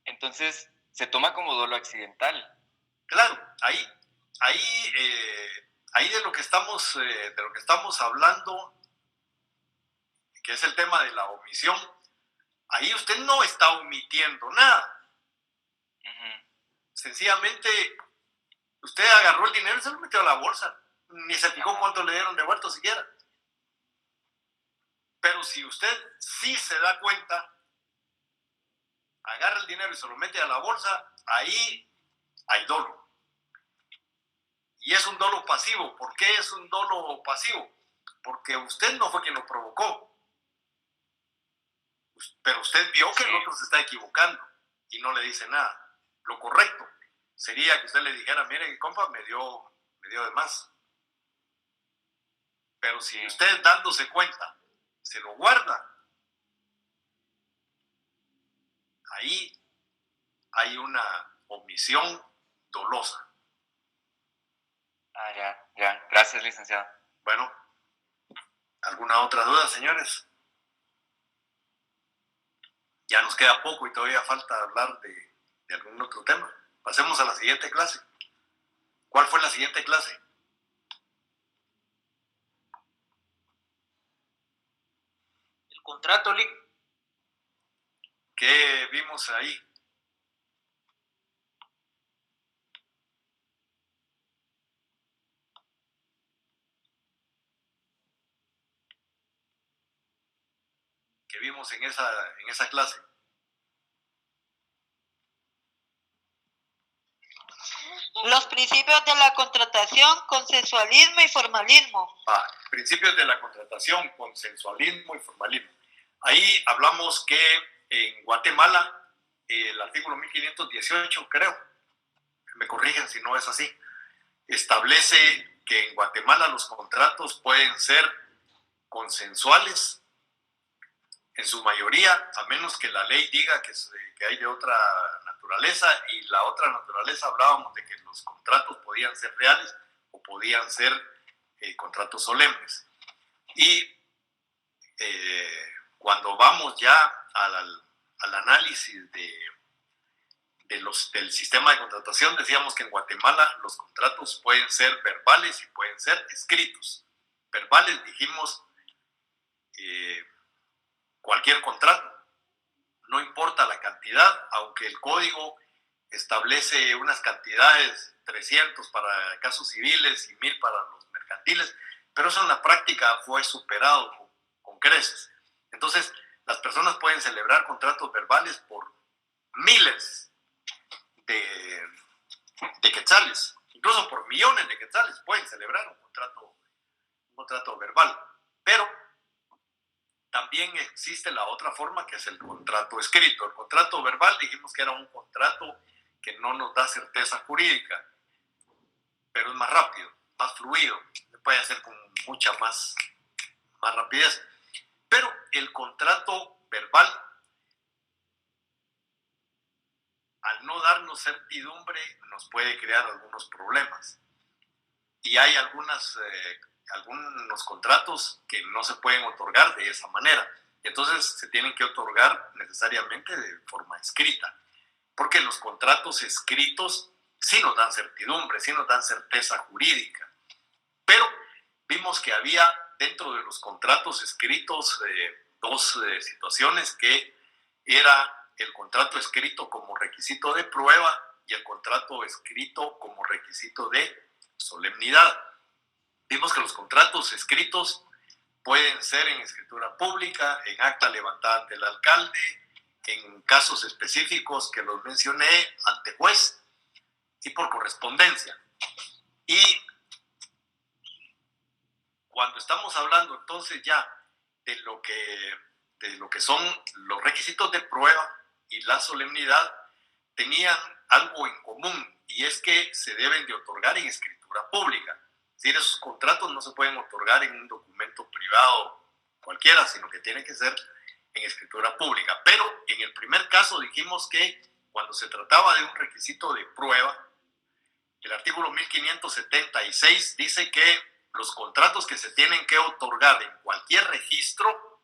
[SPEAKER 7] Entonces, se toma como dolo accidental.
[SPEAKER 1] Claro, ahí de lo que estamos hablando, que es el tema de la omisión, ahí usted no está omitiendo nada.
[SPEAKER 7] Uh-huh.
[SPEAKER 1] Sencillamente, usted agarró el dinero y se lo metió a la bolsa. Ni se fijó cuánto le dieron de vuelto siquiera. Pero si usted sí se da cuenta, agarra el dinero y se lo mete a la bolsa, ahí hay dolo. Y es un dolo pasivo. ¿Por qué es un dolo pasivo? Porque usted no fue quien lo provocó. Pero usted vio que el otro se está equivocando y no le dice nada. Lo correcto sería que usted le dijera, mire, compa, me dio de más. Pero si usted dándose cuenta se lo guarda, ahí hay una omisión dolosa.
[SPEAKER 7] Ya. Gracias, licenciado.
[SPEAKER 1] Bueno, ¿alguna otra duda, señores? Ya nos queda poco y todavía falta hablar de algún otro tema. Pasemos a la siguiente clase. ¿Cuál fue la siguiente clase?
[SPEAKER 6] El contrato, Lic.
[SPEAKER 1] ¿Qué vimos ahí? ¿Qué vimos en esa clase?
[SPEAKER 4] Los principios de la contratación, consensualismo y formalismo.
[SPEAKER 1] Principios de la contratación, consensualismo y formalismo. Ahí hablamos que en Guatemala, el artículo 1518, creo, me corrigen si no es así, establece que en Guatemala los contratos pueden ser consensuales en su mayoría, a menos que la ley diga que hay de otra naturaleza, y la otra naturaleza hablábamos de que los contratos podían ser reales o podían ser contratos solemnes. Y cuando vamos ya al análisis del sistema de contratación, decíamos que en Guatemala los contratos pueden ser verbales y pueden ser escritos. Verbales, dijimos, cualquier contrato, no importa la cantidad, aunque el código establece unas cantidades, 300 para casos civiles y 1000 para los mercantiles, pero eso en la práctica fue superado con creces. Entonces, las personas pueden celebrar contratos verbales por miles de quetzales, incluso por millones de quetzales pueden celebrar un contrato verbal, pero también existe la otra forma, que es el contrato escrito. El contrato verbal dijimos que era un contrato que no nos da certeza jurídica. pero es más rápido, más fluido, se puede hacer con mucha más rapidez. Pero el contrato verbal, al no darnos certidumbre, nos puede crear algunos problemas. Y hay algunos contratos que no se pueden otorgar de esa manera. Entonces se tienen que otorgar necesariamente de forma escrita, porque los contratos escritos sí nos dan certidumbre, sí nos dan certeza jurídica. Pero vimos que había dentro de los contratos escritos dos situaciones, que era el contrato escrito como requisito de prueba y el contrato escrito como requisito de solemnidad. Vimos que los contratos escritos pueden ser en escritura pública, en acta levantada ante el alcalde, en casos específicos que los mencioné, ante juez y por correspondencia. Y cuando estamos hablando entonces ya de lo que son los requisitos de prueba y la solemnidad, tenían algo en común, y es que se deben de otorgar en escritura pública. Es decir, esos contratos no se pueden otorgar en un documento privado cualquiera, sino que tiene que ser en escritura pública. Pero en el primer caso dijimos que cuando se trataba de un requisito de prueba, el artículo 1576 dice que los contratos que se tienen que otorgar en cualquier registro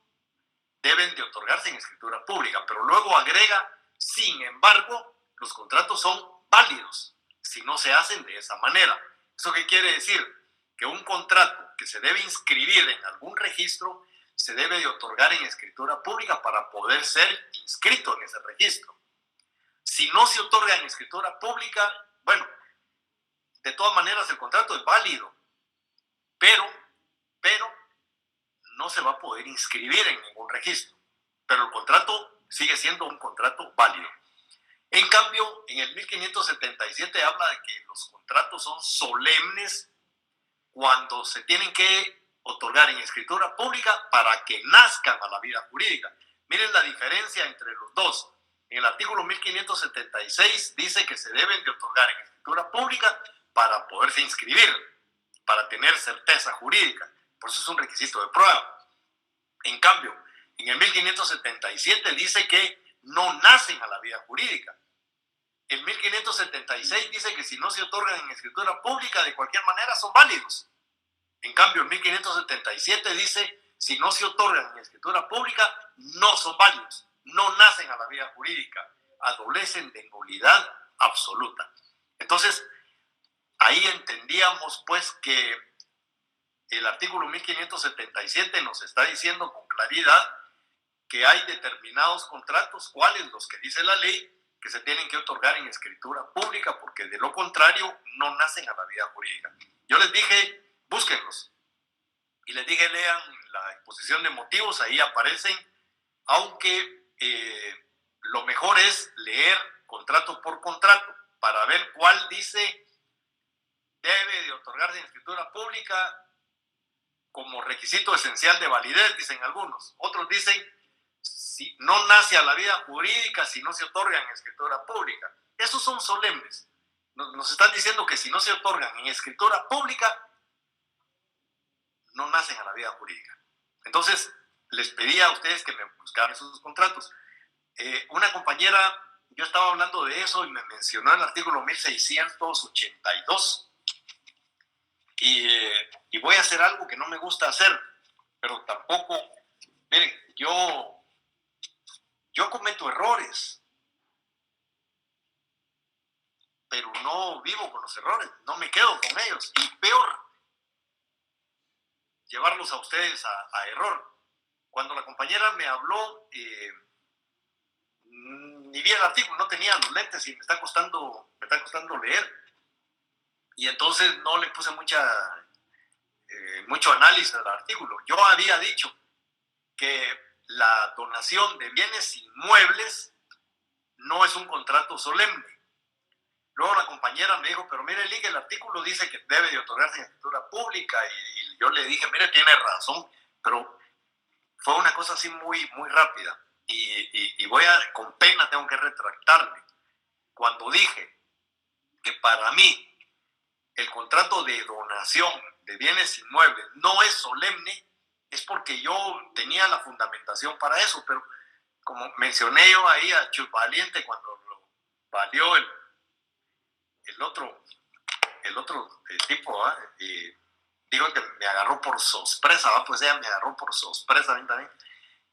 [SPEAKER 1] deben de otorgarse en escritura pública, pero luego agrega: sin embargo, los contratos son válidos si no se hacen de esa manera. ¿Eso qué quiere decir? Que un contrato que se debe inscribir en algún registro se debe de otorgar en escritura pública para poder ser inscrito en ese registro. Si no se otorga en escritura pública, bueno, de todas maneras el contrato es válido, pero no se va a poder inscribir en ningún registro, pero el contrato sigue siendo un contrato válido. En cambio, en el 1577 habla de que los contratos son solemnes cuando se tienen que otorgar en escritura pública para que nazcan a la vida jurídica. Miren la diferencia entre los dos. En el artículo 1576 dice que se deben de otorgar en escritura pública para poderse inscribir, para tener certeza jurídica. Por eso es un requisito de prueba. En cambio, en el 1577 dice que no nacen a la vida jurídica. El 1576 dice que si no se otorgan en escritura pública, de cualquier manera son válidos. En cambio, el 1577 dice: si no se otorgan en escritura pública, no son válidos, no nacen a la vida jurídica, adolecen de nulidad absoluta. Entonces, ahí entendíamos pues que el artículo 1577 nos está diciendo con claridad que hay determinados contratos, cuáles los que dice la ley, que se tienen que otorgar en escritura pública, porque de lo contrario no nacen a la vida jurídica. Yo les dije, búsquenlos. Y les dije, lean la exposición de motivos, ahí aparecen, aunque lo mejor es leer contrato por contrato para ver cuál dice debe de otorgarse en escritura pública como requisito esencial de validez, dicen algunos. Otros dicen, si no nace a la vida jurídica si no se otorga en escritura pública. Esos son solemnes. Nos están diciendo que si no se otorgan en escritura pública, no nacen a la vida jurídica. Entonces, les pedí a ustedes que me buscaran esos contratos. Una compañera, yo estaba hablando de eso y me mencionó el artículo 1682. Y voy a hacer algo que no me gusta hacer, pero tampoco, miren, yo cometo errores, pero no vivo con los errores, no me quedo con ellos, y peor, llevarlos a ustedes a error. Cuando la compañera me habló, ni vi el artículo, no tenía los lentes y me está costando leer. Y entonces no le puse mucho análisis al artículo. Yo había dicho que la donación de bienes inmuebles no es un contrato solemne. Luego la compañera me dijo, pero mire, Liga, el artículo dice que debe de otorgarse en escritura pública. Y yo le dije, mire, tiene razón, pero fue una cosa así muy, muy rápida. Y con pena tengo que retractarme. Cuando dije que para mí el contrato de donación de bienes inmuebles no es solemne, es porque yo tenía la fundamentación para eso, pero como mencioné yo ahí a Chupaliente cuando lo valió el otro tipo, dijo que me agarró por sorpresa, pues ella me agarró por sorpresa también.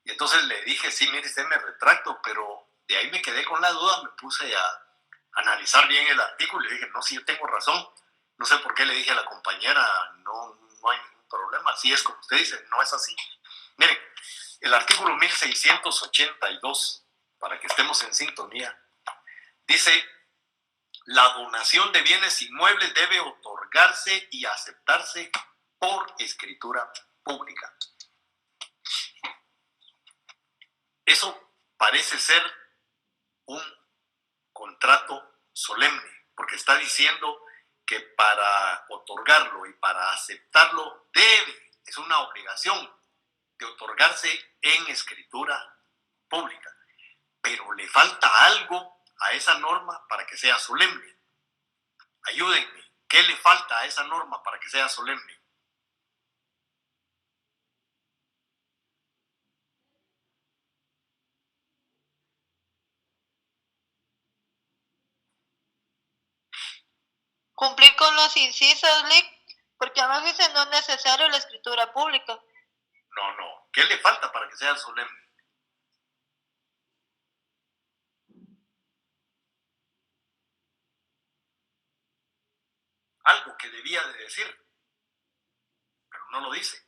[SPEAKER 1] Y entonces le dije, sí, mire, usted me retracto, pero de ahí me quedé con la duda, me puse a analizar bien el artículo y dije, no, sí, yo tengo razón. No sé por qué le dije a la compañera, no hay ningún problema, si es como usted dice, no es así. Miren, el artículo 1682, para que estemos en sintonía, dice, la donación de bienes inmuebles debe otorgarse y aceptarse por escritura pública. Eso parece ser un contrato solemne, porque está diciendo que para otorgarlo y para aceptarlo es una obligación de otorgarse en escritura pública. Pero le falta algo a esa norma para que sea solemne. Ayúdenme, ¿qué le falta a esa norma para que sea solemne?
[SPEAKER 4] Cumplir con los incisos, Lick, porque a veces no es necesario la escritura pública.
[SPEAKER 1] No. ¿Qué le falta para que sea solemne? Algo que debía de decir, pero no lo dice.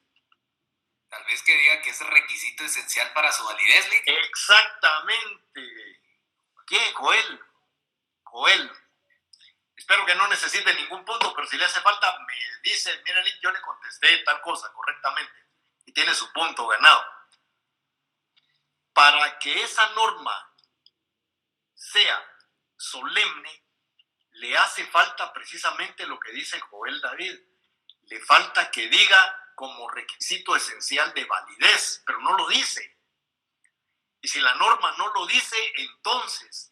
[SPEAKER 8] Tal vez que diga que es requisito esencial para su validez, Lick.
[SPEAKER 1] Exactamente. ¿Qué? Joel. Espero que no necesite ningún punto, pero si le hace falta, me dice, mira, Lick, yo le contesté tal cosa correctamente y tiene su punto ganado. Para que esa norma sea solemne, le hace falta precisamente lo que dice Joel David. Le falta que diga como requisito esencial de validez, pero no lo dice. Y si la norma no lo dice, entonces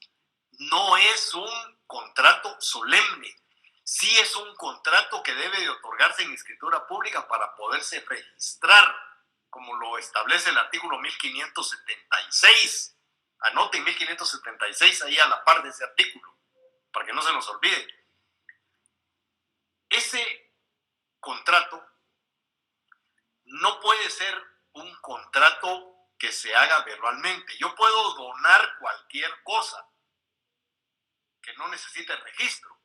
[SPEAKER 1] no es un contrato solemne. Sí es un contrato que debe de otorgarse en escritura pública para poderse registrar, como lo establece el artículo 1576. Anoten 1576 ahí a la par de ese artículo, para que no se nos olvide. Ese contrato no puede ser un contrato que se haga verbalmente. Yo puedo donar cualquier cosa que no necesite registro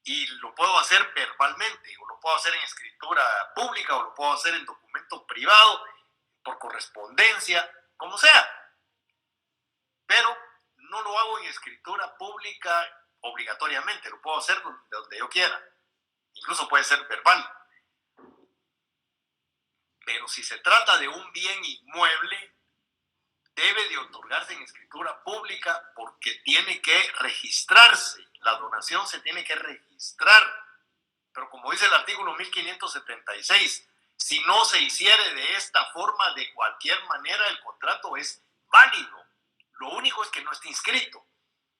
[SPEAKER 1] y lo puedo hacer verbalmente, o lo puedo hacer en escritura pública, o lo puedo hacer en documento privado, por correspondencia, como sea. Pero no lo hago en escritura pública obligatoriamente, lo puedo hacer donde yo quiera. Incluso puede ser verbal. Pero si se trata de un bien inmueble, debe de otorgarse en escritura pública porque tiene que registrarse. La donación se tiene que registrar. Pero como dice el artículo 1576, si no se hiciere de esta forma, de cualquier manera, el contrato es válido. Lo único es que no esté inscrito.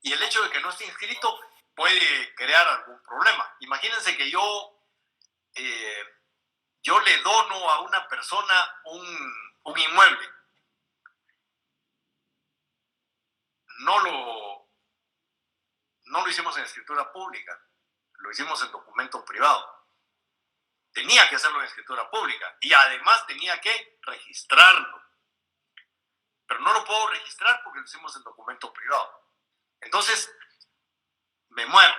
[SPEAKER 1] Y el hecho de que no esté inscrito puede crear algún problema. Imagínense que yo le dono a una persona un inmueble. No lo hicimos en escritura pública, lo hicimos en documento privado. Tenía que hacerlo en escritura pública y además tenía que registrarlo. Pero no lo puedo registrar porque lo hicimos en documento privado. Entonces, me muero.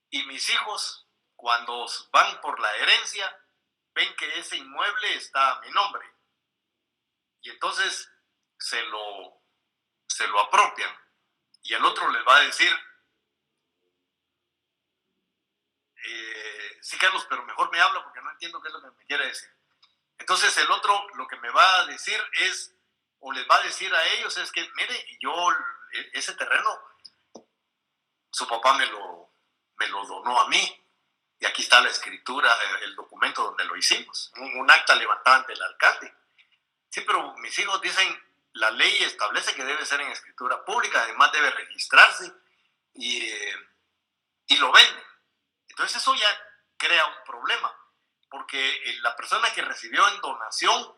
[SPEAKER 1] Y mis hijos, cuando van por la herencia, ven que ese inmueble está a mi nombre. Y entonces se lo apropian. Y el otro les va a decir, sí, Carlos, pero mejor me habla porque no entiendo qué es lo que me quiere decir. Entonces el otro lo que me va a decir es, o les va a decir a ellos, es que, mire, yo ese terreno, su papá me lo donó a mí. Y aquí está la escritura, el documento donde lo hicimos, un acta levantada ante el alcalde. Sí, pero mis hijos dicen, la ley establece que debe ser en escritura pública, además debe registrarse. Y y lo venden. Entonces eso ya crea un problema, porque la persona que recibió en donación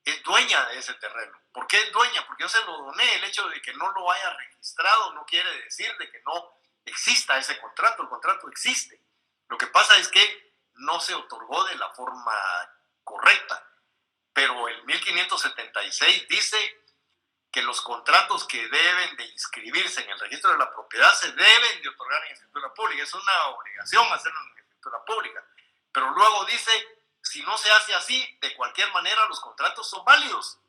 [SPEAKER 1] es dueña de ese terreno. ¿Por qué es dueña? Porque yo se lo doné. El hecho de que no lo haya registrado no quiere decir de que no exista ese contrato. El contrato existe. Lo que pasa es que no se otorgó de la forma correcta. Pero el 1576 dice que los contratos que deben de inscribirse en el registro de la propiedad se deben de otorgar en escritura pública. Es una obligación hacerlo en escritura pública. Pero luego dice, si no se hace así, de cualquier manera los contratos son válidos.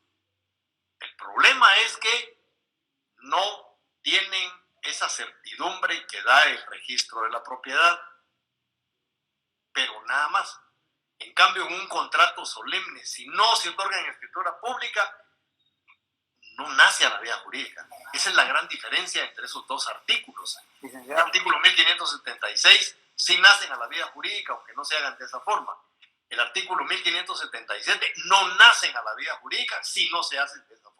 [SPEAKER 1] El problema es que no tienen esa certidumbre que da el registro de la propiedad. Pero nada más. En cambio, en un contrato solemne, si no se otorga en escritura pública, no nace a la vía jurídica. Esa es la gran diferencia entre esos dos artículos. El artículo 1576 sí nacen a la vía jurídica, aunque no se hagan de esa forma. El artículo 1577 no nacen a la vía jurídica si no se hacen de esa forma.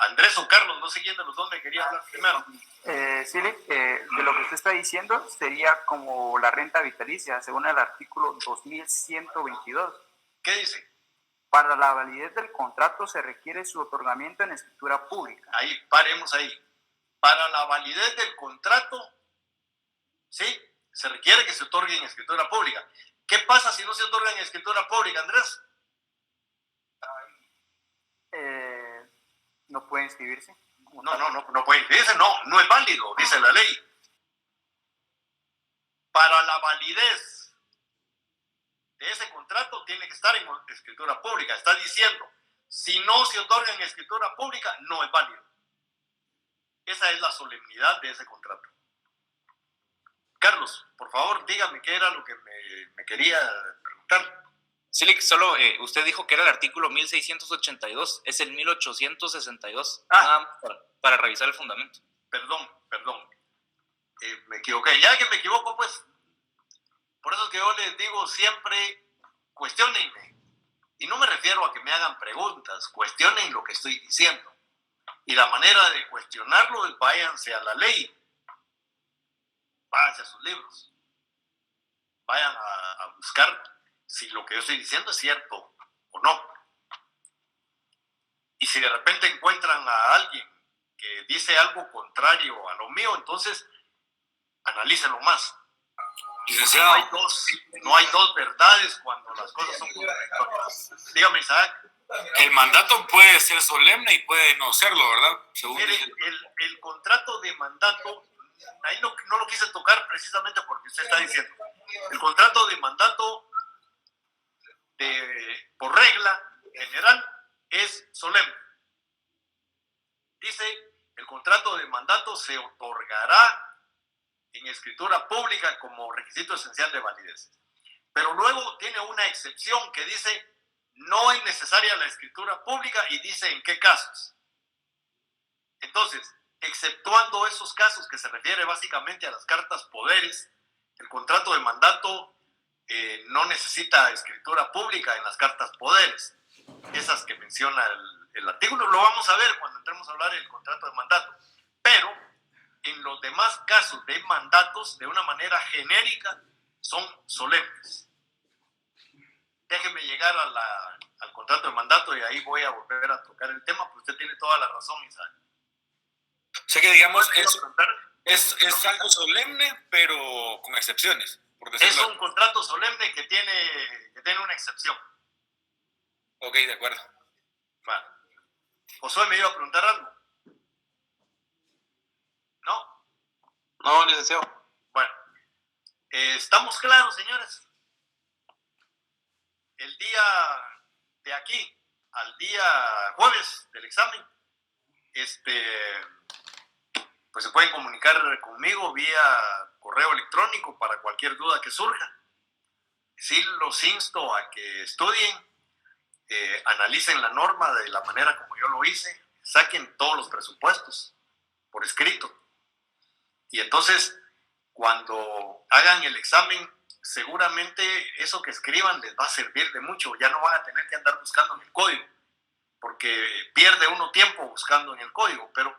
[SPEAKER 1] Andrés o Carlos, no sé quién de los dos me quería hablar primero.
[SPEAKER 2] De lo que usted está diciendo sería como la renta vitalicia, según el artículo 2122.
[SPEAKER 1] ¿Qué dice?
[SPEAKER 2] Para la validez del contrato se requiere su otorgamiento en escritura pública.
[SPEAKER 1] Ahí, paremos ahí. Para la validez del contrato, sí, se requiere que se otorgue en escritura pública. ¿Qué pasa si no se otorga en escritura pública, Andrés?
[SPEAKER 2] ¿No puede inscribirse?
[SPEAKER 1] No puede inscribirse, no es válido, dice la ley. Para la validez de ese contrato tiene que estar en escritura pública. Está diciendo, si no se otorga en escritura pública, no es válido. Esa es la solemnidad de ese contrato. Carlos, por favor, dígame qué era lo que me quería preguntar.
[SPEAKER 6] Silic, solo usted dijo que era el artículo 1682, es el 1862, para revisar el fundamento.
[SPEAKER 1] Perdón, me equivoqué. Ya que me equivoco, pues, por eso es que yo les digo siempre, cuestionenme. Y no me refiero a que me hagan preguntas, cuestionen lo que estoy diciendo. Y la manera de cuestionarlo es váyanse a la ley, váyanse a sus libros, vayan a buscar si lo que yo estoy diciendo es cierto o no. Y si de repente encuentran a alguien que dice algo contrario a lo mío, entonces analícenlo más.
[SPEAKER 5] Licenciado.
[SPEAKER 1] No hay dos verdades cuando las cosas son contradictorias. Dígame, Isaac.
[SPEAKER 5] El mandato puede ser solemne y puede no serlo, ¿verdad? Según
[SPEAKER 1] Mire, el contrato de mandato, ahí no lo quise tocar precisamente porque usted está diciendo. El contrato de mandato, por regla general, es solemne. Dice, el contrato de mandato se otorgará en escritura pública como requisito esencial de validez. Pero luego tiene una excepción que dice, no es necesaria la escritura pública y dice en qué casos. Entonces, exceptuando esos casos que se refiere básicamente a las cartas poderes, el contrato de mandato no necesita escritura pública en las cartas poderes, esas que menciona el artículo. Lo vamos a ver cuando entremos a hablar del contrato de mandato. Pero en los demás casos de mandatos, de una manera genérica, son solemnes. Déjeme llegar al contrato de mandato y ahí voy a volver a tocar el tema, porque usted tiene toda la razón, Isaac.
[SPEAKER 5] O sea que, digamos, es algo solemne, pero con excepciones, por decirlo.
[SPEAKER 1] Es un contrato solemne que tiene una excepción.
[SPEAKER 5] Ok, de acuerdo.
[SPEAKER 1] Vale. Josué me iba a preguntar algo. ¿No?
[SPEAKER 3] No, licenciado.
[SPEAKER 1] Bueno, estamos claros, señores. El día de aquí al día jueves del examen, pues se pueden comunicar conmigo vía correo electrónico para cualquier duda que surja. Sí los insto a que estudien, analicen la norma de la manera como yo lo hice, saquen todos los presupuestos por escrito. Y entonces, cuando hagan el examen, seguramente eso que escriban les va a servir de mucho. Ya no van a tener que andar buscando en el código, porque pierde uno tiempo buscando en el código, pero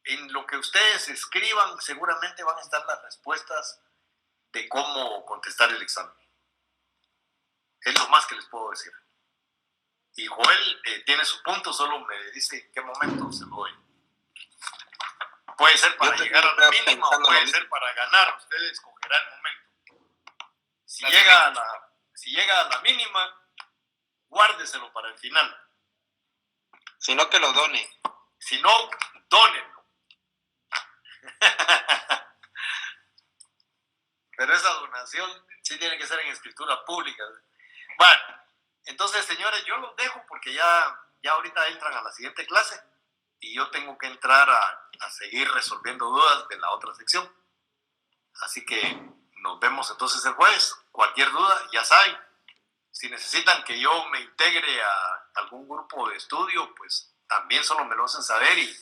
[SPEAKER 1] en lo que ustedes escriban seguramente van a estar las respuestas de cómo contestar el examen. Es lo más que les puedo decir. Y Joel tiene su punto, solo me dice en qué momento se lo doy. Puede ser para llegar a la mínima o puede ser para ganar. Ustedes escogerán el momento. Si llega a la mínima, guárdeselo para el final.
[SPEAKER 3] Si no, que lo done.
[SPEAKER 1] Si no, dónenlo. Pero esa donación sí tiene que ser en escritura pública. Bueno, entonces, señores, yo los dejo porque ya ahorita entran a la siguiente clase y yo tengo que entrar a seguir resolviendo dudas de la otra sección. Así que nos vemos entonces el jueves. Cualquier duda, ya saben. Si necesitan que yo me integre a algún grupo de estudio, pues también solo me lo hacen saber y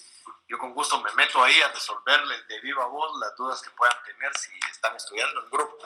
[SPEAKER 1] yo con gusto me meto ahí a resolverles de viva voz las dudas que puedan tener si están estudiando en grupo.